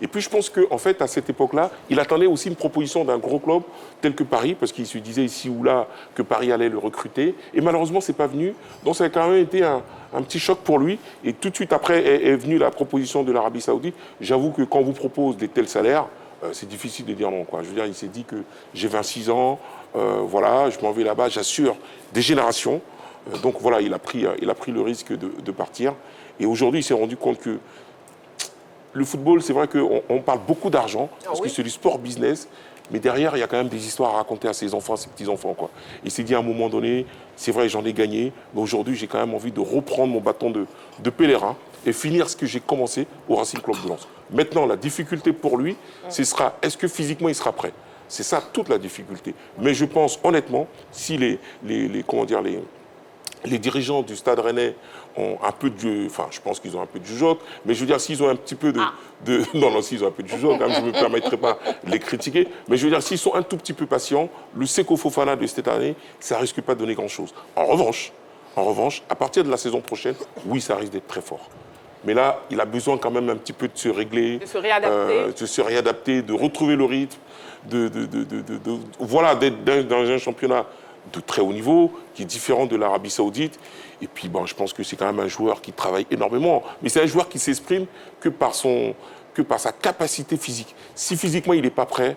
Et puis je pense qu'en fait, à cette époque-là, il attendait aussi une proposition d'un gros club tel que Paris, parce qu'il se disait ici ou là que Paris allait le recruter. Et malheureusement, ce n'est pas venu. Donc ça a quand même été un petit choc pour lui. Et tout de suite après est venue la proposition de l'Arabie Saoudite. J'avoue que quand on vous propose des tels salaires, c'est difficile de dire non, quoi. Je veux dire, il s'est dit que j'ai 26 ans, voilà, je m'en vais là-bas, j'assure des générations. Donc voilà, il a pris le risque de partir. Et aujourd'hui, il s'est rendu compte que le football, c'est vrai qu'on parle beaucoup d'argent, parce que c'est du sport business, mais derrière, il y a quand même des histoires à raconter à ses enfants, à ses petits-enfants, quoi. Il s'est dit à un moment donné, c'est vrai, j'en ai gagné, mais aujourd'hui, j'ai quand même envie de reprendre mon bâton de pèlerin et finir ce que j'ai commencé au Racing Club de Lens. Maintenant, la difficulté pour lui, ce sera, est-ce que physiquement, il sera prêt? C'est ça toute la difficulté. Mais je pense, honnêtement, si les dirigeants du Stade Rennais ont un peu de... Enfin, je pense qu'ils ont un peu de jugeote, mais je veux dire, s'ils ont un petit peu non, s'ils ont un peu de jugeote, quand même, je ne me permettrai pas de les critiquer, mais je veux dire, s'ils sont un tout petit peu patients, le Seko Fofana de cette année, ça ne risque pas de donner grand-chose. En revanche, à partir de la saison prochaine, oui, ça risque d'être très fort. Mais là, il a besoin quand même un petit peu de se régler, de se réadapter, de retrouver le rythme, voilà, d'être dans un championnat de très haut niveau, qui est différent de l'Arabie Saoudite. Et puis, bon, je pense que c'est quand même un joueur qui travaille énormément. Mais c'est un joueur qui s'exprime que par sa capacité physique. Si physiquement, il n'est pas prêt,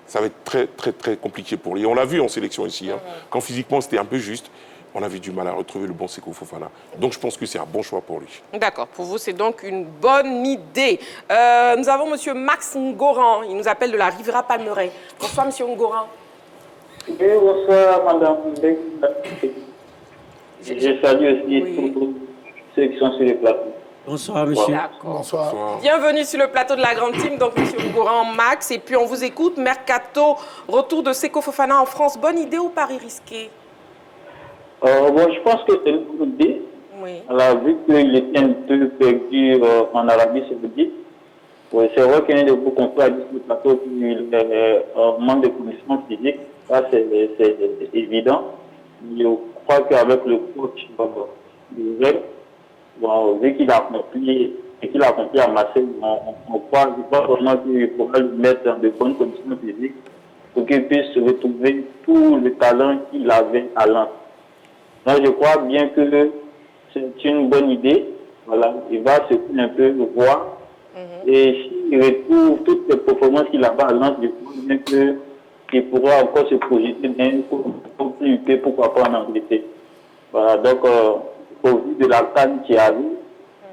ça va être très, très, très compliqué pour lui. Et on l'a vu en sélection ici. Hein. Quand physiquement, c'était un peu juste, on avait du mal à retrouver le bon Seko Fofana. Donc, je pense que c'est un bon choix pour lui.
D'accord. Pour vous, c'est donc une bonne idée. Nous avons M. Max Ngoran. Il nous appelle de la Riviera Palmeraie. Bonsoir, M. Ngoran.
Oui, bonsoir, madame. Je salue aussi tout. ceux qui sont sur le plateau.
Bonsoir, monsieur.
Bonsoir. Bienvenue sur le plateau de la grande team, donc monsieur Ngouran, Max, et puis on vous écoute. Mercato, retour de Seko Fofana en France, bonne idée ou pari risqué?
Je pense que c'est une bonne idée.
Oui.
Alors, vu qu'il était un peu perdu en Arabie Saoudite, c'est vrai qu'il y a des beaucoup qu'on peut dire sur le plateau qu'il manque de conditions physiques, ça c'est évident. Je crois qu'avec le coach de Rennes, vu qu'il a accompli à Marseille, on croit vraiment qu'il pourra lui mettre dans de bonnes conditions physiques pour qu'il puisse retrouver tout le talent qu'il avait à Lens. Donc je crois bien que c'est une bonne idée. Voilà, il va se un peu voir. Et s'il retrouve toutes les performances qu'il avait à Lens, je crois bien qu'il pourra encore se projeter pour lutter, pourquoi pas en Angleterre. Voilà, donc au vu de la canne qui arrive,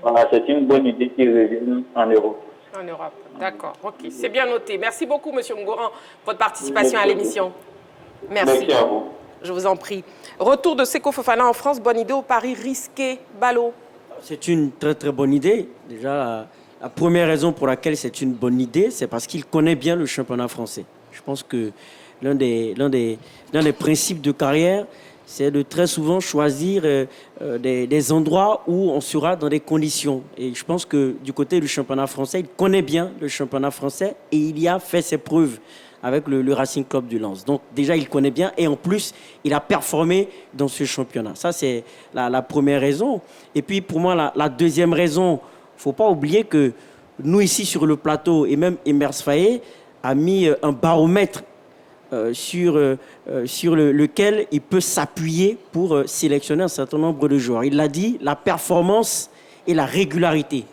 voilà, c'est une bonne idée qu'il revienne en Europe.
En Europe, d'accord, ok, c'est bien noté. Merci beaucoup, monsieur Ngouran, pour votre participation à l'émission. Merci.
Merci à vous.
Je vous en prie. Retour de Seko Fofana en France, bonne idée au pari risqué, Ballot?
C'est une très très bonne idée. Déjà, la première raison pour laquelle c'est une bonne idée, c'est parce qu'il connaît bien le championnat français. Je pense que l'un des principes de carrière, c'est de très souvent choisir des endroits où on sera dans des conditions. Et je pense que du côté du championnat français, il connaît bien le championnat français et il y a fait ses preuves avec le Racing Club du Lens. Donc déjà, il connaît bien et en plus, il a performé dans ce championnat. Ça, c'est la première raison. Et puis pour moi, la deuxième raison, il ne faut pas oublier que nous ici sur le plateau et même Emers Faé a mis un baromètre sur lequel il peut s'appuyer pour sélectionner un certain nombre de joueurs. Il l'a dit, la performance et la régularité.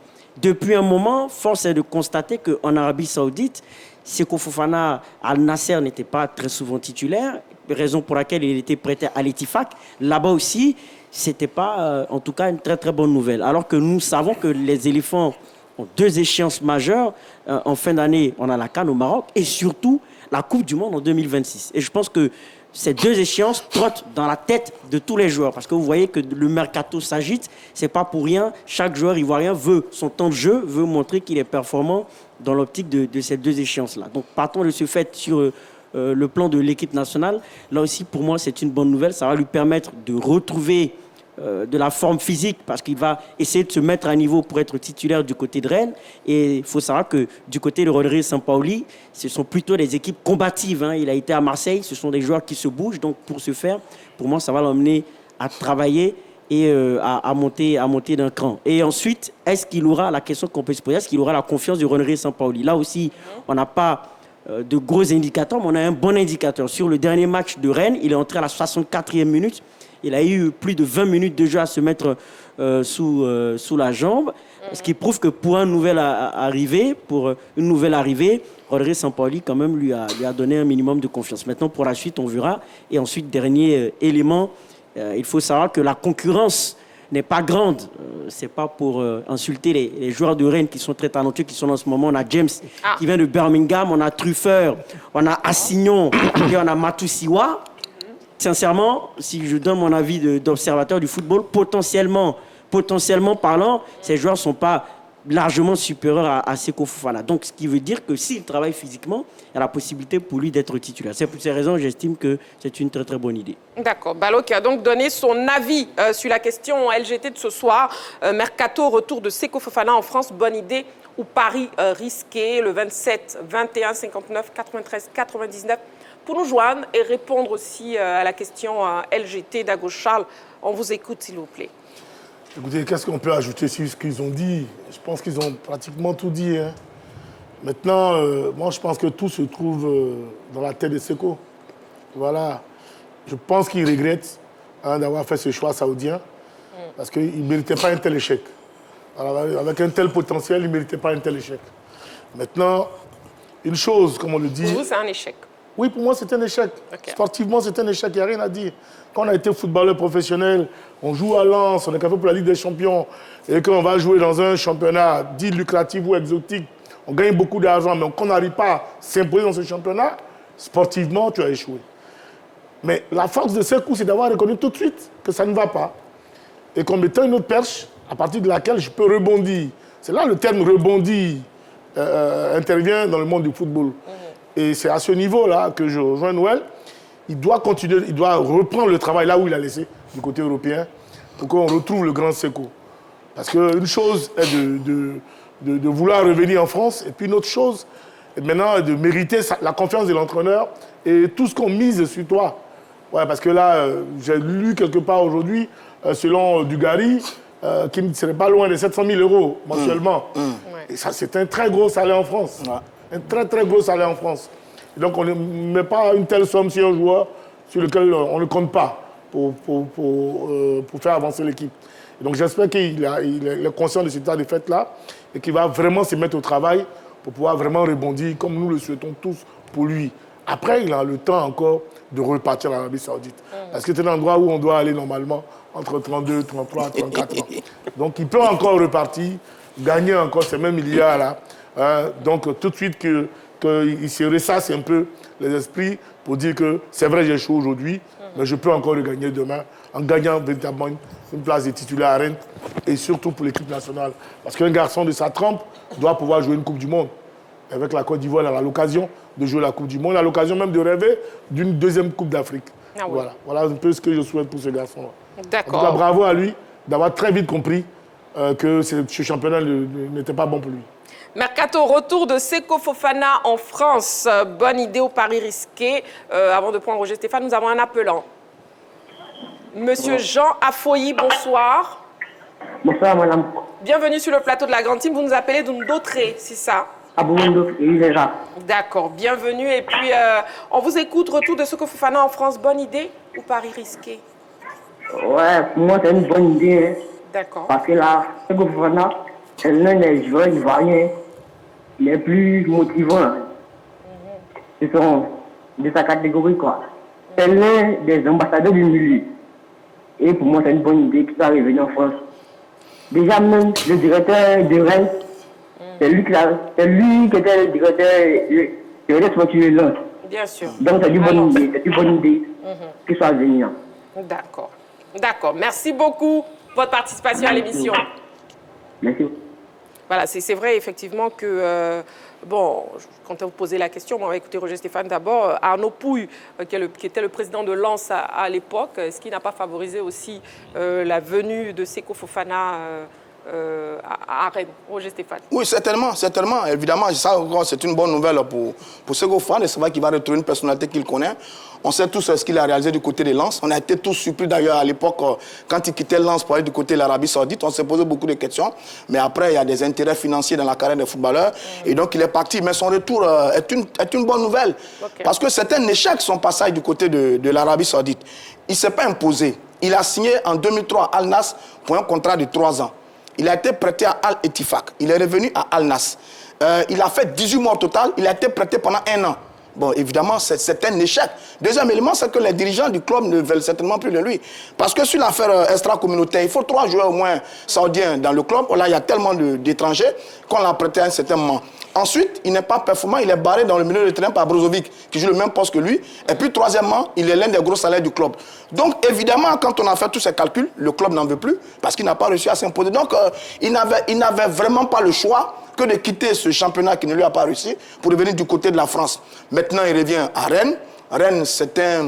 Depuis un moment, force est de constater qu'en Arabie Saoudite, Seko Fofana Al Nasser n'était pas très souvent titulaire, raison pour laquelle il était prêté à l'Etifak. Là-bas aussi, ce n'était pas, en tout cas, une très très bonne nouvelle. Alors que nous savons que les éléphants ont deux échéances majeures. En fin d'année, on a la CAN au Maroc et surtout la Coupe du Monde en 2026. Et je pense que ces deux échéances trottent dans la tête de tous les joueurs. Parce que vous voyez que le mercato s'agite, ce n'est pas pour rien. Chaque joueur ivoirien veut son temps de jeu, veut montrer qu'il est performant dans l'optique de ces deux échéances-là. Donc partons de ce fait sur le plan de l'équipe nationale. Là aussi, pour moi, c'est une bonne nouvelle. Ça va lui permettre de retrouver de la forme physique parce qu'il va essayer de se mettre à niveau pour être titulaire du côté de Rennes. Et il faut savoir que du côté de Rodri Sampaoli, ce sont plutôt des équipes combatives. Hein. Il a été à Marseille, ce sont des joueurs qui se bougent. Donc pour ce faire, pour moi, ça va l'emmener à travailler et à monter d'un cran. Et ensuite, est-ce qu'il aura, la question qu'on peut se poser, est-ce qu'il aura la confiance de Rodri Sampaoli? Là aussi, on n'a pas de gros indicateurs, mais on a un bon indicateur. Sur le dernier match de Rennes, il est entré à la 64e minute. Il a eu plus de 20 minutes de jeu à se mettre sous la jambe, ce qui prouve que pour une nouvelle arrivée, Rodri Sampaoli quand même lui a donné un minimum de confiance. Maintenant, pour la suite, on verra. Et ensuite, dernier élément, il faut savoir que la concurrence n'est pas grande. C'est pas pour insulter les joueurs de Rennes qui sont très talentueux, qui sont en ce moment. On a James qui vient de Birmingham, on a Truffert, on a Assignon et on a Matusiwa. Sincèrement, si je donne mon avis d'observateur du football, potentiellement parlant, ces joueurs ne sont pas largement supérieurs à Seko Fofana. Donc, ce qui veut dire que s'il travaille physiquement, il y a la possibilité pour lui d'être titulaire. C'est pour ces raisons, j'estime que c'est une très très bonne idée.
D'accord. Ballot qui a donc donné son avis sur la question LGT de ce soir. Mercato, retour de Seko Fofana en France, bonne idée ou pari risqué, le 27 21 59 93 99. Pour nous joindre et répondre aussi à la question LGT d'Ago Charles, on vous écoute s'il vous plaît.
Écoutez, qu'est-ce qu'on peut ajouter sur ce qu'ils ont dit? Je pense qu'ils ont pratiquement tout dit. Hein. Maintenant, moi je pense que tout se trouve dans la tête de Seko. Voilà. Je pense qu'il regrette d'avoir fait ce choix saoudien parce qu'il ne méritait pas un tel échec. Alors, avec un tel potentiel, il ne méritait pas un tel échec. Maintenant, une chose, comme on le dit...
Pour vous, c'est un échec?
Oui, pour moi, c'est un échec.
Okay.
Sportivement, c'est un échec, il n'y a rien à dire. Quand on a été footballeur professionnel, on joue à Lens, on est capable pour la Ligue des Champions, et qu'on va jouer dans un championnat dit lucratif ou exotique, on gagne beaucoup d'argent, mais qu'on n'arrive pas à s'imposer dans ce championnat, sportivement, tu as échoué. Mais la force de Seko, c'est d'avoir reconnu tout de suite que ça ne va pas. Et qu'en mettant une autre perche, à partir de laquelle je peux rebondir. C'est là le terme rebondir intervient dans le monde du football. Et c'est à ce niveau-là que je rejoins Noël. Il doit continuer, il doit reprendre le travail là où il a laissé, du côté européen, pour qu'on retrouve le grand Sékou. Parce qu'une chose est de vouloir revenir en France, et puis une autre chose est maintenant de mériter la confiance de l'entraîneur et tout ce qu'on mise sur toi. Ouais, parce que là, j'ai lu quelque part aujourd'hui, selon Dugarry, qui ne serait pas loin de 700 000 € mensuellement. Et ça, c'est un très gros salaire en France. Un très, très gros salaire en France. Et donc, on ne met pas une telle somme sur un joueur sur lequel on ne compte pas pour faire avancer l'équipe. Et donc, j'espère qu'il est conscient de cet état de fait-là et qu'il va vraiment se mettre au travail pour pouvoir vraiment rebondir comme nous le souhaitons tous pour lui. Après, il a le temps encore de repartir en Arabie Saoudite. Parce que c'est un endroit où on doit aller normalement entre 32, 33, 34 ans. Donc, il peut encore repartir, gagner encore ces mêmes milliards-là. Donc, tout de suite qu'il se ressasse un peu les esprits pour dire que c'est vrai, j'ai échoué aujourd'hui, mais je peux encore le gagner demain en gagnant véritablement une place de titulaire à Rennes et surtout pour l'équipe nationale. Parce qu'un garçon de sa trempe doit pouvoir jouer une Coupe du Monde. Avec la Côte d'Ivoire, il a l'occasion de jouer la Coupe du Monde, il a l'occasion même de rêver d'une deuxième Coupe d'Afrique.
Ah oui.
Voilà un peu ce que je souhaite pour ce garçon-là.
D'accord.
En tout cas, bravo à lui d'avoir très vite compris que ce championnat n'était pas bon pour lui.
Mercato, retour de Seko Fofana en France. Bonne idée au pari risqué. Avant de prendre Roger Stéphane, nous avons un appelant. Monsieur Jean Afoyi, bonsoir.
Bonsoir, madame.
Bienvenue sur le plateau de la Grande Team. Vous nous appelez d'Undautré, c'est ça?
Ah bon, oui, déjà.
D'accord, bienvenue. Et puis, on vous écoute. Retour de Seko Fofana en France. Bonne idée ou pari risqué?
Ouais, pour moi, c'est une bonne idée. Hein.
D'accord.
Parce que là, Seko Fofana, c'est l'un des joueurs ivoiriens les plus motivants. Ce sont de sa catégorie, quoi. C'est l'un des ambassadeurs du milieu. Et pour moi, c'est une bonne idée qu'il va revenir en France. Déjà, même le directeur de Rennes, c'est lui qui était le directeur sportif de Lens.
Bien sûr.
Donc, c'est une bonne idée qu'il soit venir.
D'accord. D'accord. Merci beaucoup pour votre participation à l'émission.
Merci.
Voilà, c'est vrai effectivement que, quand vous posez la question, on va écouter Roger Stéphane d'abord. Arnaud Pouille, qui était le président de Lens à l'époque, est-ce qu'il n'a pas favorisé aussi la venue de Seko Fofana à Rennes? Roger Stéphane.
Oui, certainement. Évidemment, ça, c'est une bonne nouvelle pour Seko Fofana. C'est vrai qu'il va retrouver une personnalité qu'il connaît. On sait tous ce qu'il a réalisé du côté de Lens. On a été tous surpris d'ailleurs à l'époque, quand il quittait Lens pour aller du côté de l'Arabie Saoudite. On s'est posé beaucoup de questions. Mais après, il y a des intérêts financiers dans la carrière des footballeurs. Et donc, il est parti. Mais son retour est une bonne nouvelle. Okay. Parce que c'est un échec, son passage du côté de l'Arabie Saoudite. Il ne s'est pas imposé. Il a signé en 2003 à Al Nass pour un contrat de 3 ans. Il a été prêté à Al Ettifaq. Il est revenu à Al Nass. Il a fait 18 mois au total. Il a été prêté pendant 1 an. Bon, évidemment, c'est un échec. Deuxième élément, c'est que les dirigeants du club ne veulent certainement plus de lui. Parce que sur l'affaire extra-communautaire, il faut 3 joueurs au moins saoudiens dans le club. Là, il y a tellement d'étrangers qu'on l'a prêté à un certain moment. Ensuite, il n'est pas performant, il est barré dans le milieu de terrain par Brozovic, qui joue le même poste que lui. Et puis, troisièmement, il est l'un des gros salaires du club. Donc, évidemment, quand on a fait tous ces calculs, le club n'en veut plus, parce qu'il n'a pas réussi à s'imposer. Donc, il n'avait vraiment pas le choix que de quitter ce championnat qui ne lui a pas réussi pour revenir du côté de la France. Maintenant, il revient à Rennes. Rennes, c'est un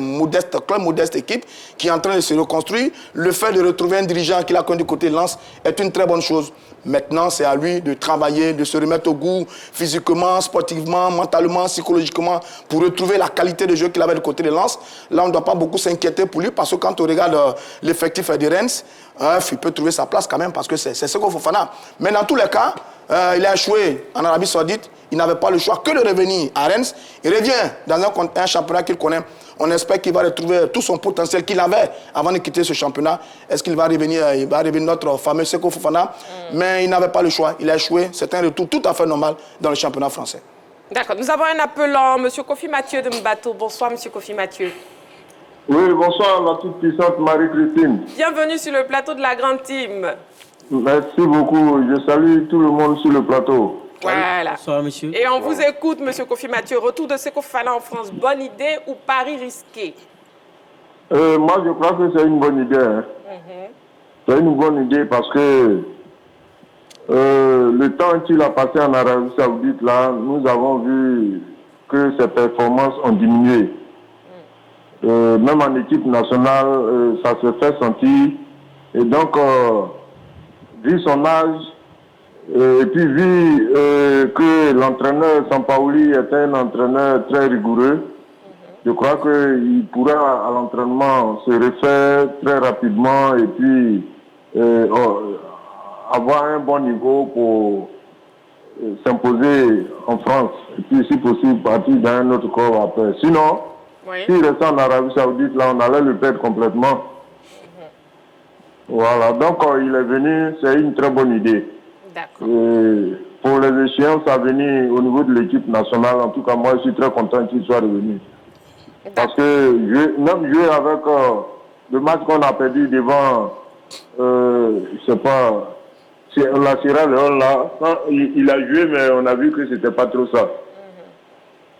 club, modeste équipe qui est en train de se reconstruire. Le fait de retrouver un dirigeant qui l'a connu du côté de Lens est une très bonne chose. Maintenant, c'est à lui de travailler, de se remettre au goût physiquement, sportivement, mentalement, psychologiquement, pour retrouver la qualité de jeu qu'il avait du côté de Lens. Là, on ne doit pas beaucoup s'inquiéter pour lui, parce que quand on regarde l'effectif de Rennes, il peut trouver sa place quand même, parce que c'est Seko Fofana. Mais dans tous les cas, il a échoué en Arabie Saoudite. Il n'avait pas le choix que de revenir à Rennes. Il revient dans un championnat qu'il connaît. On espère qu'il va retrouver tout son potentiel qu'il avait avant de quitter ce championnat. Est-ce qu'il va revenir? Il va revenir notre fameux Seko Fofana. Mais il n'avait pas le choix. Il a échoué. C'est un retour tout à fait normal dans le championnat français.
D'accord. Nous avons un appelant, M. Kofi Mathieu de Mbato. Bonsoir, M. Kofi Mathieu.
Oui, bonsoir, la toute puissante Marie-Christine.
Bienvenue sur le plateau de la Grande Team.
Merci beaucoup. Je salue tout le monde sur le plateau.
Voilà.
Bonsoir, monsieur.
Et on vous écoute, M. Kofi Mathieu. Retour de Seko Fofana en France. Bonne idée ou pari risqué?
Moi, je crois que c'est une bonne idée. Hein. c'est une bonne idée parce que le temps qu'il a passé en Arabie Saoudite, là, nous avons vu que ses performances ont diminué. Même en équipe nationale, ça se fait sentir. Et donc, vu son âge, et puis vu que l'entraîneur Sampaoli est un entraîneur très rigoureux, je crois qu'il pourra à l'entraînement se refaire très rapidement et puis avoir un bon niveau pour s'imposer en France. Et puis, si possible, partir dans un autre corps après. Sinon, s'il restait en Arabie Saoudite, là, on allait le perdre complètement. Voilà, donc il est venu, c'est une très bonne idée. Pour les échéances à venir au niveau de l'équipe nationale, en tout cas, moi, je suis très content qu'il soit revenu. Parce que même jouer avec le match qu'on a perdu devant, je sais pas, la Sierra Leone, là, il a joué, mais on a vu que c'était pas trop ça.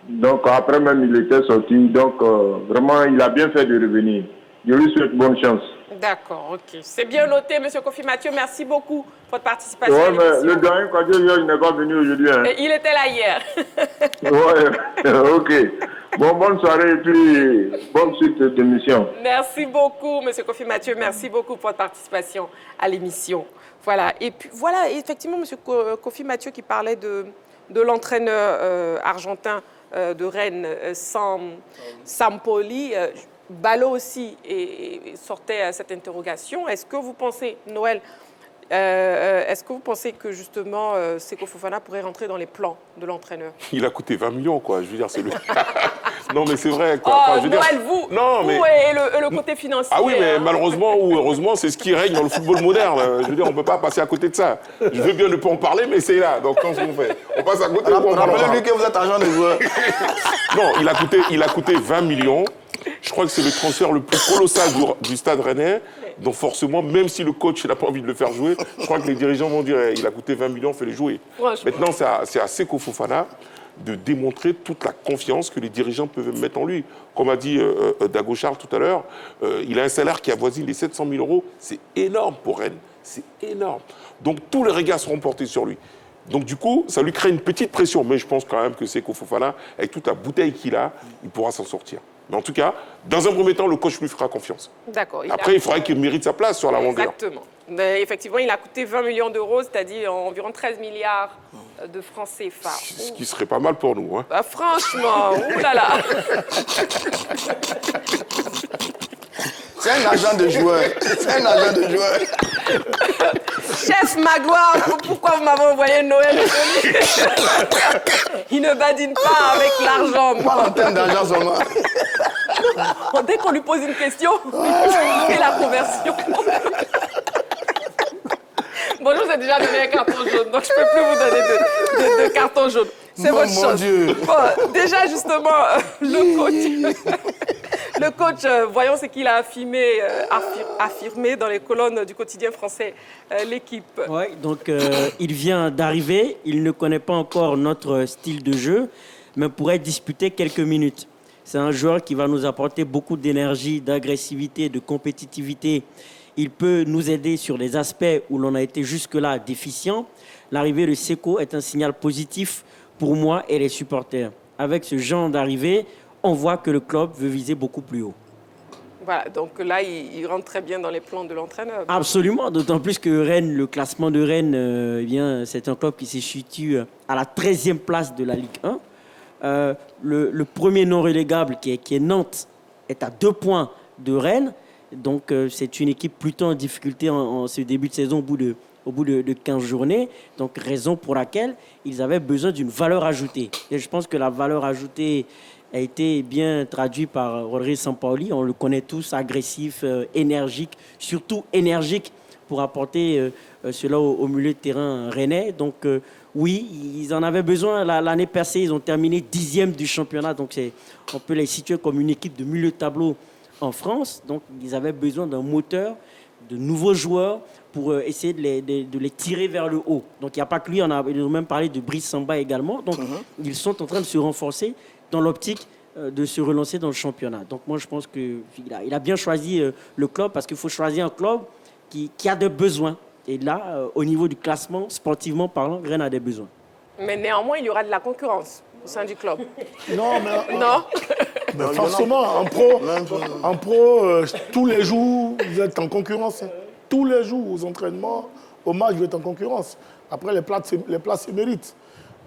Donc après même, il était sorti. Donc vraiment, il a bien fait de revenir. Je lui souhaite bonne chance.
D'accord, ok. C'est bien noté, M. Kofi Mathieu. Merci beaucoup pour votre participation.
Oui, mais le dernier Kwadjo, il n'est pas venu aujourd'hui. Hein.
Il était là hier.
Oui, ok. Bon, bonne soirée et puis bonne suite d'émission.
Merci beaucoup, M. Kofi Mathieu. Merci beaucoup pour votre participation à l'émission. Voilà. Et puis, voilà, effectivement, M. Kofi Mathieu qui parlait de l'entraîneur argentin de Rennes, Sampaoli. Ballot aussi sortait cette interrogation. Est-ce que vous pensez, Noël, est-ce que vous pensez que justement Seko Fofana pourrait rentrer dans les plans de l'entraîneur?
Il a coûté 20 millions, quoi. Je veux dire, c'est le... Non, mais c'est vrai, quoi.
Oh,
Enfin, je veux
Noël,
dire...
vous,
non, mais...
et le côté financier.
Ah oui, mais malheureusement ou heureusement, c'est ce qui règne dans le football moderne. Je veux dire, on ne peut pas passer à côté de ça. Je veux bien ne pas en parler, mais c'est là. Donc, quand on fait, on passe à côté.
Rappelez-lui que vous êtes agent de joueur.
Non, il a coûté 20 millions. Je crois que c'est le transfert le plus colossal du Stade Rennais. Donc forcément, même si le coach n'a pas envie de le faire jouer, je crois que les dirigeants vont dire il a coûté 20 millions, fais-le jouer. Maintenant, c'est à Seko Fofana de démontrer toute la confiance que les dirigeants peuvent mettre en lui. Comme a dit Dago Charles tout à l'heure, il a un salaire qui avoisine les 700 000 €. C'est énorme pour Rennes. C'est énorme. Donc tous les regards seront portés sur lui. Donc du coup, ça lui crée une petite pression. Mais je pense quand même que Seko Fofana, avec toute la bouteille qu'il a, il pourra s'en sortir. Mais en tout cas, dans un premier temps, le coach lui fera confiance.
D'accord.
Après, il faudra qu'il mérite sa place sur la longueur.
Exactement. Mais effectivement, il a coûté 20 millions d'euros, c'est-à-dire environ 13 milliards de francs CFA.
Ce qui serait pas mal pour nous. Hein.
Bah, franchement, oulala.
C'est un agent de joueur. C'est un agent de joueur.
Chef Magloire, pourquoi vous m'avez envoyé Noël? Il ne badine pas avec l'argent.
Pas l'antenne d'argent seulement.
Dès qu'on lui pose une question, il fait la conversion. Bon, je vous ai déjà donné un carton jaune, donc je ne peux plus vous donner de carton jaune. C'est votre chose.
Dieu.
Bon, déjà, justement, le coach, voyons ce qu'il a affirmé dans les colonnes du quotidien français, l'équipe.
Oui, donc il vient d'arriver, il ne connaît pas encore notre style de jeu, mais pourrait disputer quelques minutes. C'est un joueur qui va nous apporter beaucoup d'énergie, d'agressivité, de compétitivité. Il peut nous aider sur les aspects où l'on a été jusque-là déficient. L'arrivée de Seko est un signal positif pour moi et les supporters. Avec ce genre d'arrivée, on voit que le club veut viser beaucoup plus haut.
Voilà, donc là, il rentre très bien dans les plans de l'entraîneur.
Absolument, d'autant plus que Rennes, le classement de Rennes, c'est un club qui se situe à la 13e place de la Ligue 1. Le premier non relégable, qui est Nantes, est à 2 points de Rennes. Donc, c'est une équipe plutôt en difficulté en ce début de saison au bout de 15 journées. Donc, raison pour laquelle ils avaient besoin d'une valeur ajoutée. Et je pense que la valeur ajoutée a été bien traduite par Rodrigue Sampaoli. On le connaît tous, agressif, énergique, surtout énergique pour apporter cela au milieu de terrain rennais. Donc, oui, ils en avaient besoin. L'année passée, ils ont terminé 10e du championnat. Donc, on peut les situer comme une équipe de milieu de tableau en France. Donc, ils avaient besoin d'un moteur, de nouveaux joueurs pour essayer de les tirer vers le haut. Donc, il n'y a pas que lui. Ils ont même parlé de Brice Samba également. Donc, ils sont en train de se renforcer dans l'optique de se relancer dans le championnat. Donc, moi, je pense qu'il a bien choisi le club parce qu'il faut choisir un club qui a des besoins. Et là, au niveau du classement, sportivement parlant, Rennes a des besoins.
Mais néanmoins, il y aura de la concurrence au sein du club.
Non, mais...
Non.
Mais forcément, en pro, tous les jours, vous êtes en concurrence. Tous les jours, aux entraînements, au match, vous êtes en concurrence. Après, les places se méritent.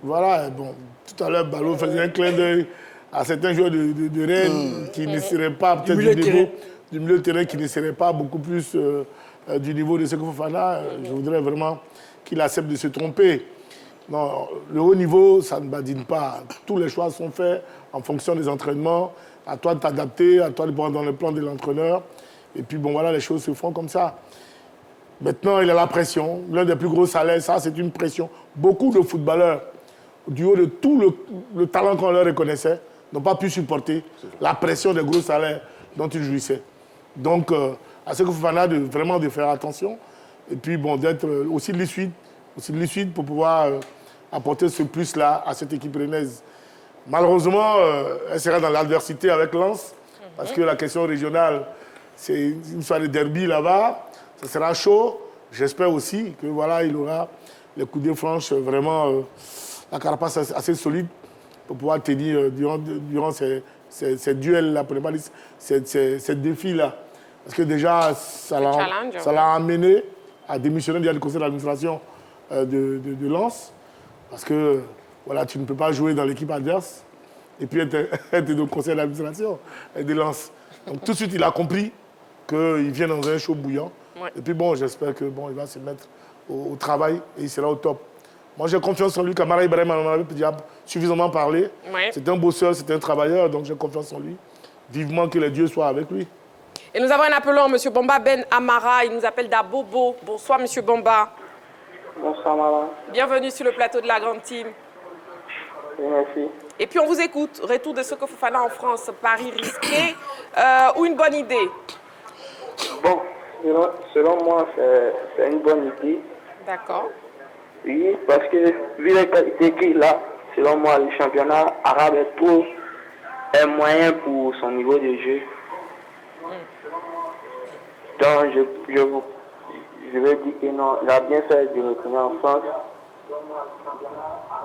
Voilà, bon, tout à l'heure, Ballot faisait un clin d'œil à certains joueurs de Rennes qui ne seraient pas peut-être du milieu de terrain, qui ne seraient pas beaucoup plus du niveau de Seko Fofana. Je voudrais vraiment qu'il accepte de se tromper. Non, le haut niveau, ça ne badine pas. Tous les choix sont faits en fonction des entraînements. À toi de t'adapter, à toi de prendre dans le plan de l'entraîneur. Et puis, bon, voilà, les choses se font comme ça. Maintenant, il a la pression. L'un des plus gros salaires, ça, c'est une pression. Beaucoup de footballeurs, du haut de tout le talent qu'on leur reconnaissait, n'ont pas pu supporter la pression des gros salaires dont ils jouissaient. Donc, à Seko Fofana, vraiment de faire attention. Et puis, bon, d'être aussi lucide pour pouvoir apporter ce plus-là à cette équipe rennaise. Malheureusement, elle sera dans l'adversité avec Lens, parce que la question régionale, c'est une soirée de derby là-bas. Ça sera chaud. J'espère aussi que voilà, il aura les coups de franche, vraiment la carapace assez solide pour pouvoir tenir durant ces duels-là, pour ne pas dire ces défis-là. Parce que déjà, ça l'a amené à démissionner du conseil d'administration de Lens. Parce que voilà, tu ne peux pas jouer dans l'équipe adverse et puis être au conseil d'administration de Lens. Donc tout de suite, il a compris qu'il vient dans un chaud bouillant. Ouais. Et puis bon, j'espère que bon, il va se mettre au travail et il sera au top. Moi, j'ai confiance en lui. Camara Ibrahim en avait déjà suffisamment parlé. Ouais. C'est un bosseur, c'est un travailleur, donc j'ai confiance en lui. Vivement que les dieux soient avec lui.
Et nous avons un appelant, M. Bomba Ben Amara. Il nous appelle d'Abobo. Bonsoir, M. Bomba.
Bonsoir, maman.
Bienvenue sur le plateau de la Grande Team.
Merci.
Et puis, on vous écoute. Retour de Seko Fofana en France. Pari risqué ou une bonne idée?
Bon, selon moi, c'est une bonne idée.
D'accord.
Oui, parce que vu les qualités qu'il a, selon moi, le championnat arabe est trop un moyen pour son niveau de jeu. Donc, je veux dire que non, il a bien fait de retourner en France.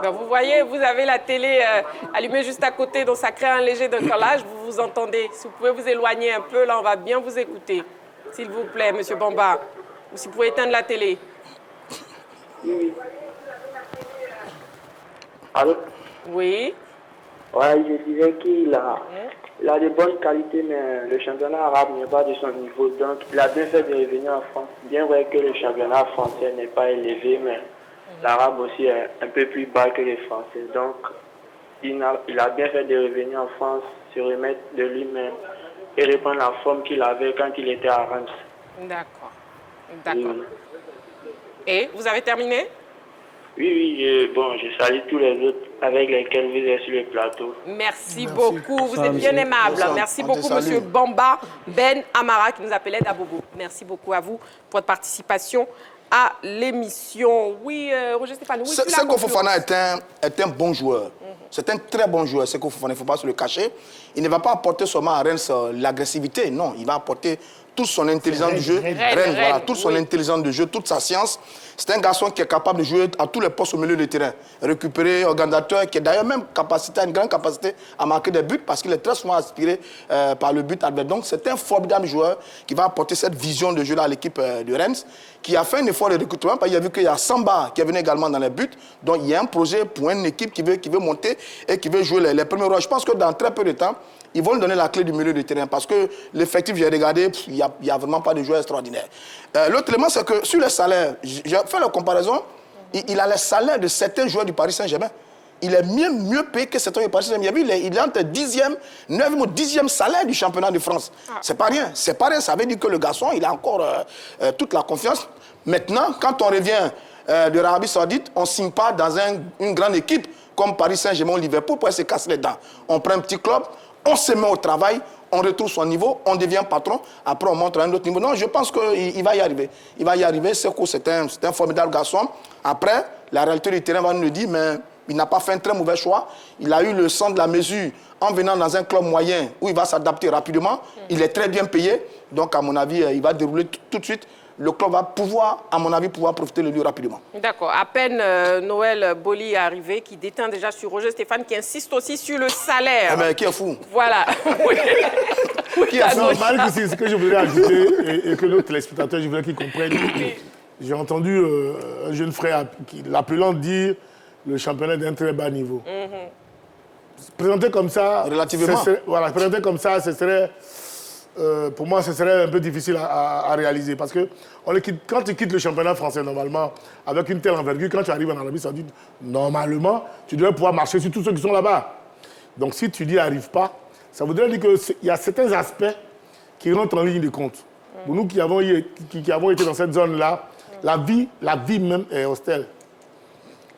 Ben vous voyez, vous avez la télé allumée juste à côté, donc ça crée un léger décalage. Vous vous entendez. Si vous pouvez vous éloigner un peu, là, on va bien vous écouter. S'il vous plaît, M. Bomba. Ou si vous pouvez éteindre la télé.
Oui. Allô?
Oui.
Ouais, je disais qu'il a de bonnes qualités, mais le championnat arabe n'est pas de son niveau. Donc, il a bien fait de revenir en France. Bien vrai que le championnat français n'est pas élevé, mais l'arabe aussi est un peu plus bas que les Français. Donc, il a bien fait de revenir en France, se remettre de lui-même et reprendre la forme qu'il avait quand il était à Reims.
D'accord. D'accord. Oui. Et vous avez terminé?
Oui, bon, je salue tous les autres avec lesquels vous êtes sur le plateau.
Merci beaucoup, vous êtes bien aimable. Merci beaucoup, M. Bomba Ben Amara, qui nous appelait d'Abobo. Merci beaucoup à vous pour votre participation à l'émission. Oui, Roger Stéphane, oui,
Seko Fofana est un bon joueur. C'est un très bon joueur, Seko Fofana, il ne faut pas se le cacher. Il ne va pas apporter seulement à Rennes l'agressivité, non, il va apporter toute son intelligence du jeu, voilà, toute son intelligence de jeu, toute sa science. C'est un garçon qui est capable de jouer à tous les postes au milieu du terrain. Récupérer, organisateur, qui a d'ailleurs même une grande capacité à marquer des buts parce qu'il est très souvent aspiré par le but adverse. Donc c'est un formidable joueur qui va apporter cette vision de jeu à l'équipe de Rennes, qui a fait un effort de recrutement parce qu'il a vu qu'il y a Samba qui est venu également dans les buts. Donc il y a un projet pour une équipe qui veut monter et qui veut jouer les premiers rôles. Je pense que dans très peu de temps, ils vont lui donner la clé du milieu de terrain parce que l'effectif, j'ai regardé, il n'y a vraiment pas de joueurs extraordinaires. L'autre élément, c'est que sur les salaires, j'ai fait la comparaison, il a les salaires de certains joueurs du Paris Saint-Germain. Il est mieux payé que certains du Paris Saint-Germain. Il est entre 10e, 9e ou 10e salaire du championnat de France. C'est pas rien. C'est pas rien. Ça veut dire que le garçon, il a encore toute la confiance. Maintenant, quand on revient de l'Arabie Saoudite, on ne signe pas dans une grande équipe comme Paris Saint-Germain ou Liverpool pour se casser les dents. On prend un petit club, on se met au travail, on retrouve son niveau, on devient patron, après on montre à un autre niveau. Non, je pense qu'il va y arriver. Il va y arriver, c'est un formidable garçon. Après, la réalité du terrain va nous le dire, mais il n'a pas fait un très mauvais choix. Il a eu le sens de la mesure en venant dans un club moyen où il va s'adapter rapidement. Il est très bien payé, donc à mon avis, il va dérouler tout de suite le club va pouvoir, à mon avis, profiter de lui rapidement.
D'accord. À peine Noël Boli est arrivé, qui déteint déjà sur Roger Stéphane, qui insiste aussi sur le salaire.
Eh ben, qui est fou?
Voilà.
Qui est fou? Malgré ce que je voulais ajouter, et que nos téléspectateurs, je voulais qu'ils comprennent. J'ai entendu un jeune frère l'appelant dire le championnat d'un très bas niveau. Présenté comme ça,
relativement.
Voilà, présenté comme ça, ce serait, pour moi, ce serait un peu difficile à réaliser. Parce que quand tu quittes le championnat français, normalement, avec une telle envergure, quand tu arrives en Arabie Saoudite, normalement, tu devrais pouvoir marcher sur tous ceux qui sont là-bas. Donc si tu n'y arrives pas, ça voudrait dire qu'il y a certains aspects qui rentrent en ligne de compte. Pour nous qui avons été dans cette zone-là, la vie même est hostile.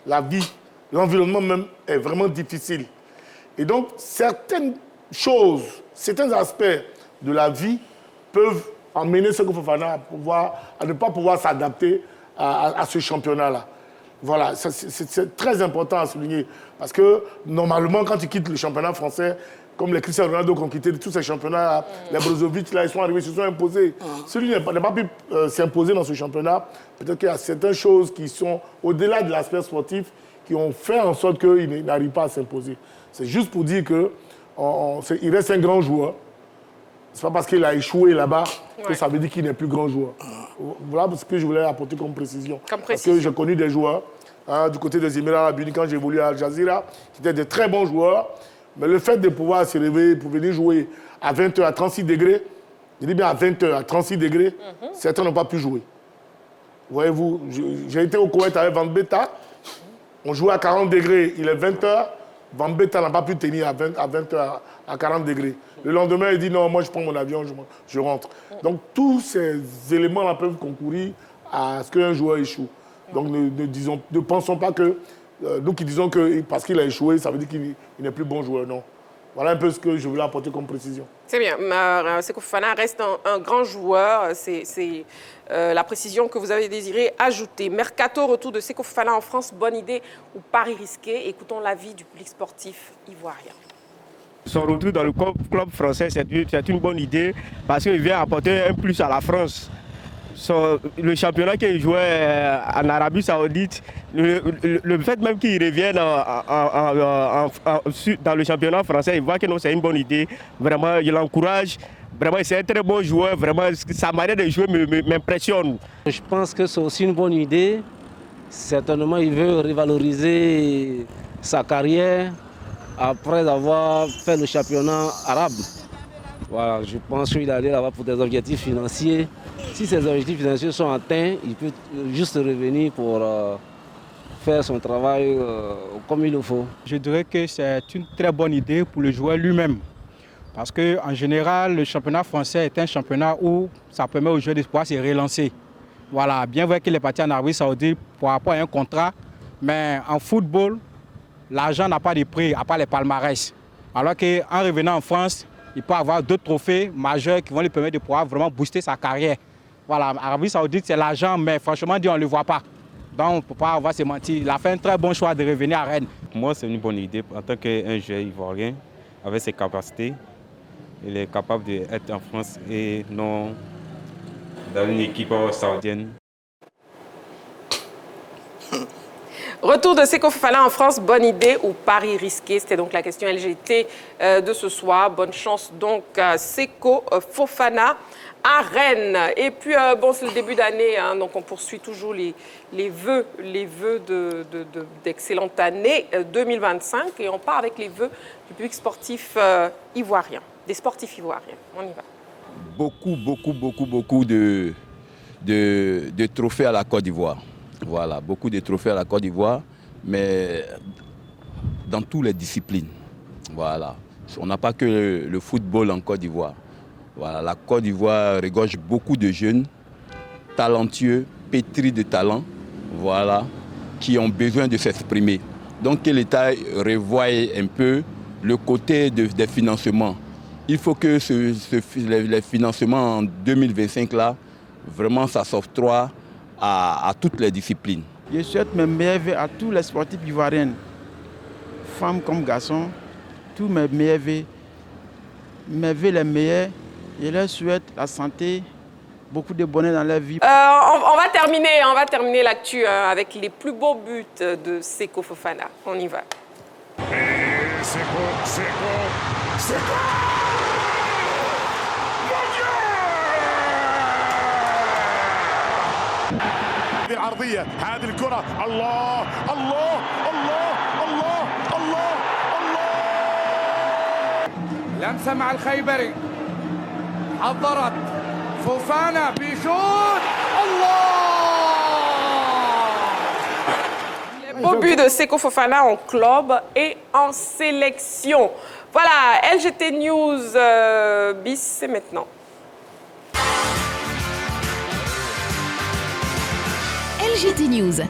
La vie, l'environnement même est vraiment difficile. Et donc, certaines choses, certains aspects de la vie peuvent emmener Seko Fofana à ne pas pouvoir s'adapter à ce championnat-là. Voilà, c'est très important à souligner. Parce que, normalement, quand tu quittes le championnat français, comme les Cristiano Ronaldo qui ont quitté tous ces championnats, les Brozovic, là, ils sont arrivés, ils se sont imposés. Celui qui n'a pas pu s'imposer dans ce championnat, peut-être qu'il y a certaines choses qui sont au-delà de l'aspect sportif, qui ont fait en sorte qu'il n'arrive pas à s'imposer. C'est juste pour dire qu'il reste un grand joueur. Ce n'est pas parce qu'il a échoué là-bas que ça veut dire qu'il n'est plus grand joueur. Voilà ce que je voulais apporter comme précision. Parce que j'ai connu des joueurs du côté des Émirats Arabes Unis, quand j'ai évolué à Al Jazeera, qui étaient de très bons joueurs. Mais le fait de pouvoir se réveiller pour venir jouer à 20h à 36 degrés, je dis bien à 20h à 36 degrés, certains n'ont pas pu jouer. Voyez-vous, j'ai été au Koweït avec Van Beta. On jouait à 40 degrés, il est 20h. Van Beta n'a pas pu tenir à 20h à 40 degrés. Le lendemain, il dit non, moi je prends mon avion, je rentre. Donc tous ces éléments-là peuvent concourir à ce qu'un joueur échoue. Donc ne pensons pas que, nous qui disons que parce qu'il a échoué, ça veut dire qu'il n'est plus bon joueur, non. Voilà un peu ce que je voulais apporter comme précision.
C'est bien. Seko Fofana reste un grand joueur. C'est la précision que vous avez désiré ajouter. Mercato, retour de Seko Fofana en France. Bonne idée ou pari risqué? Écoutons l'avis du public sportif ivoirien.
Son retour dans le club français, c'est une bonne idée parce qu'il vient apporter un plus à la France. Le championnat qu'il jouait en Arabie Saoudite, le fait même qu'il revienne dans le championnat français, il voit que c'est une bonne idée. Vraiment, il l'encourage. Vraiment, c'est un très bon joueur. Vraiment, sa manière de jouer m'impressionne.
Je pense que c'est aussi une bonne idée. Certainement, il veut revaloriser sa carrière après avoir fait le championnat arabe. Voilà, je pense qu'il est allé là-bas pour des objectifs financiers. Si ces objectifs financiers sont atteints, il peut juste revenir pour faire son travail comme il le faut.
Je dirais que c'est une très bonne idée pour le joueur lui-même. Parce qu'en général, le championnat français est un championnat où ça permet aux joueurs de pouvoir se relancer. Voilà, bien vrai qu'il est parti en Arabie Saoudite pour avoir un contrat, mais en football, l'argent n'a pas de prix, à part les palmarès. Alors qu'en revenant en France, il peut avoir d'autres trophées majeurs qui vont lui permettre de pouvoir vraiment booster sa carrière. Voilà, l'Arabie Saoudite, c'est l'argent, mais franchement, on ne le voit pas. Donc, on ne peut pas avoir se mentir. Il a fait un très bon choix de revenir à Rennes.
Pour moi, c'est une bonne idée. En tant qu'un joueur ivoirien, avec ses capacités, il est capable d'être en France et non dans une équipe saoudienne.
Retour de Seko Fofana en France, bonne idée ou pari risqué? C'était donc la question LGT de ce soir. Bonne chance donc à Seko Fofana à Rennes. Et puis, bon, c'est le début d'année, hein, donc on poursuit toujours les vœux d'excellente année 2025. Et on part avec les vœux du public sportif ivoirien, des sportifs ivoiriens. On y va.
Beaucoup de trophées à la Côte d'Ivoire. Voilà, beaucoup de trophées à la Côte d'Ivoire, mais dans toutes les disciplines. Voilà. On n'a pas que le football en Côte d'Ivoire. Voilà, la Côte d'Ivoire regorge beaucoup de jeunes, talentueux, pétris de talent, voilà, qui ont besoin de s'exprimer. Donc que l'État revoie un peu le côté des financements. Il faut que les financements en 2025, là, vraiment, ça s'octroie à toutes les disciplines.
Je souhaite mes meilleurs vœux à tous les sportifs ivoiriens, femmes comme garçons, tous mes meilleurs vœux les meilleurs. Je leur souhaite la santé, beaucoup de bonheur dans leur vie.
On va terminer l'actu avec les plus beaux buts de Seko Fofana. On y va.
Seko هذه العرضية هذه الكرة الله الله الله الله الله الله
لمسة مع الخيبري حضرت فوفانا بيشوط الله.
Beau but de Seko Fofana en club et en sélection. Voilà, LGT News bis, c'est maintenant.
LGT News.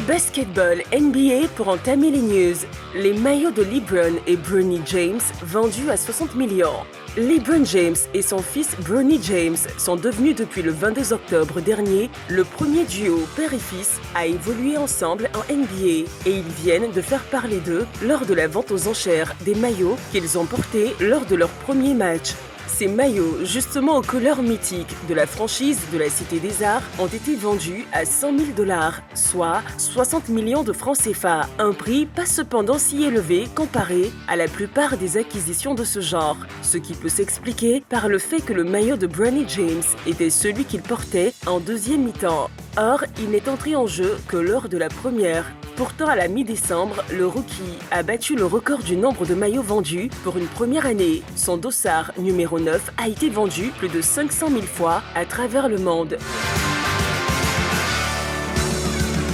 Basketball NBA pour entamer les news. Les maillots de LeBron et Bronny James vendus à 60 millions. LeBron James et son fils Bronny James sont devenus depuis le 22 octobre dernier le premier duo père et fils à évoluer ensemble en NBA et ils viennent de faire parler d'eux lors de la vente aux enchères des maillots qu'ils ont portés lors de leur premier match. Ces maillots, justement aux couleurs mythiques de la franchise de la Cité des Arts, ont été vendus à 100 000 $, soit 60 millions de francs CFA. Un prix pas cependant si élevé comparé à la plupart des acquisitions de ce genre. Ce qui peut s'expliquer par le fait que le maillot de Bronny James était celui qu'il portait en deuxième mi-temps. Or, il n'est entré en jeu que lors de la première. Pourtant, à la mi-décembre, le rookie a battu le record du nombre de maillots vendus pour une première année. Son dossard numéro 9 a été vendu plus de 500 000 fois à travers le monde.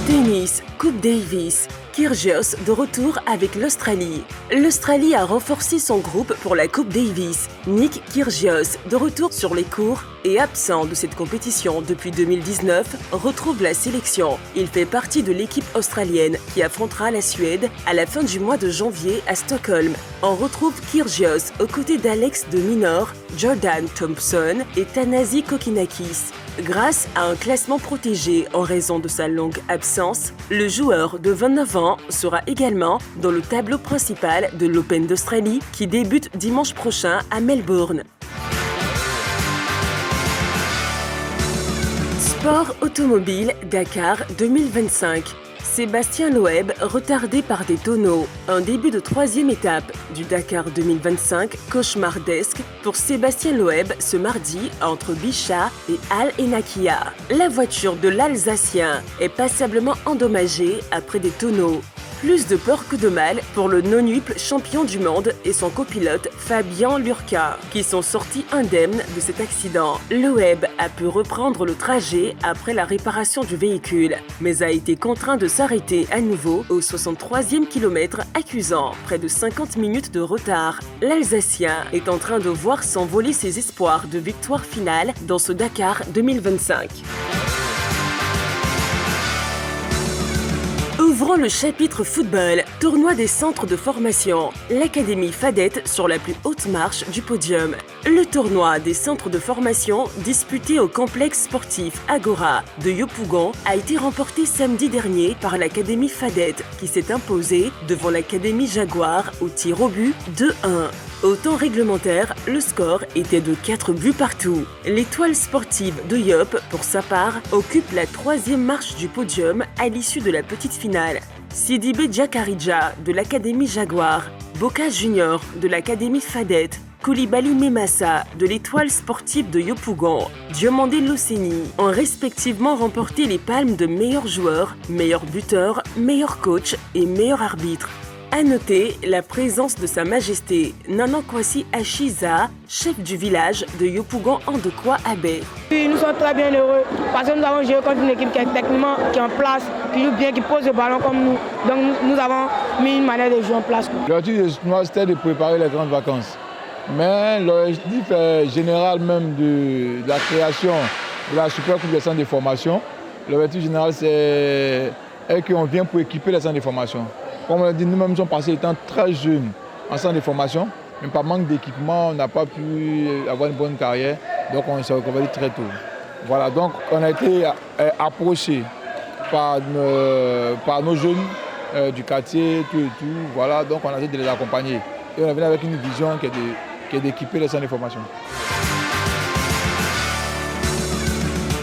Tennis, Coupe Davis. Kyrgios de retour avec l'Australie. L'Australie a renforcé son groupe pour la Coupe Davis. Nick Kyrgios, de retour sur les courts et absent de cette compétition depuis 2019, retrouve la sélection. Il fait partie de l'équipe australienne qui affrontera la Suède à la fin du mois de janvier à Stockholm. On retrouve Kyrgios aux côtés d'Alex de Minaur, Jordan Thompson et Thanasi Kokkinakis. Grâce à un classement protégé en raison de sa longue absence, le joueur de 29 ans sera également dans le tableau principal de l'Open d'Australie qui débute dimanche prochain à Melbourne. Sport automobile Dakar 2025. Sébastien Loeb retardé par des tonneaux. Un début de troisième étape du Dakar 2025 cauchemardesque pour Sébastien Loeb ce mardi entre Bichat et Al Enakia. La voiture de l'Alsacien est passablement endommagée après des tonneaux. Plus de peur que de mal pour le non-nuple champion du monde et son copilote Fabien Lurca, qui sont sortis indemnes de cet accident. Loeb a pu reprendre le trajet après la réparation du véhicule, mais a été contraint de s'arrêter à nouveau au 63e kilomètre, accusant près de 50 minutes de retard. L'Alsacien est en train de voir s'envoler ses espoirs de victoire finale dans ce Dakar 2025. Ouvrons le chapitre football, tournoi des centres de formation. L'Académie Fadette sur la plus haute marche du podium. Le tournoi des centres de formation disputé au complexe sportif Agora de Yopougon a été remporté samedi dernier par l'Académie Fadette qui s'est imposée devant l'Académie Jaguar au tir au but 2-1. Au temps réglementaire, le score était de 4 buts partout. L'étoile sportive de Yop, pour sa part, occupe la 3e marche du podium à l'issue de la petite finale. Sidibé Djakarija de l'Académie Jaguar, Boka Junior de l'Académie Fadette, Koulibaly Memassa de l'étoile sportive de Yopougon, Diomandé Loseni ont respectivement remporté les palmes de meilleur joueur, meilleur buteur, meilleur coach et meilleur arbitre. À noter la présence de Sa Majesté Nanankwasi Ashiza, chef du village de Yopougon Andokwa Abe.
Nous sommes très bien heureux parce que nous avons joué contre une équipe qui est techniquement qui est en place, qui joue bien, qui pose le ballon comme nous. Donc nous avons mis une manière de jouer en place.
L'objectif de ce tournoi, c'était de préparer les grandes vacances. Mais l'objectif général même de la création de la Super Coupe des centres de formation, l'objectif général c'est qu'on vient pour équiper les centres de formation. Comme on l'a dit, nous-mêmes sommes passés étant très jeunes en centre de formation, mais par manque d'équipement, on n'a pas pu avoir une bonne carrière, donc on s'est reconverti très tôt. Voilà, donc on a été approché par nos jeunes du quartier, tout et tout, voilà, donc on a essayé de les accompagner. Et on est venu avec une vision qui est d'équiper les centres de formation.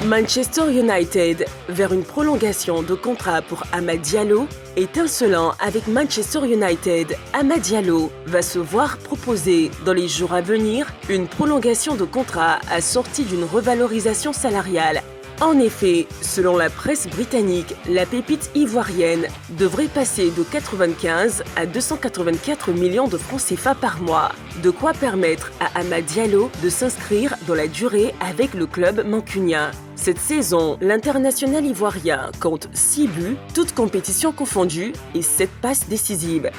Manchester United vers une prolongation de contrat pour Amad Diallo. Étincelant avec Manchester United, Amad Diallo va se voir proposer dans les jours à venir une prolongation de contrat assortie d'une revalorisation salariale. En effet, selon la presse britannique, la pépite ivoirienne devrait passer de 95 à 284 millions de francs CFA par mois, de quoi permettre à Amad Diallo de s'inscrire dans la durée avec le club mancunien. Cette saison, l'international ivoirien compte 6 buts, toutes compétitions confondues, et 7 passes décisives.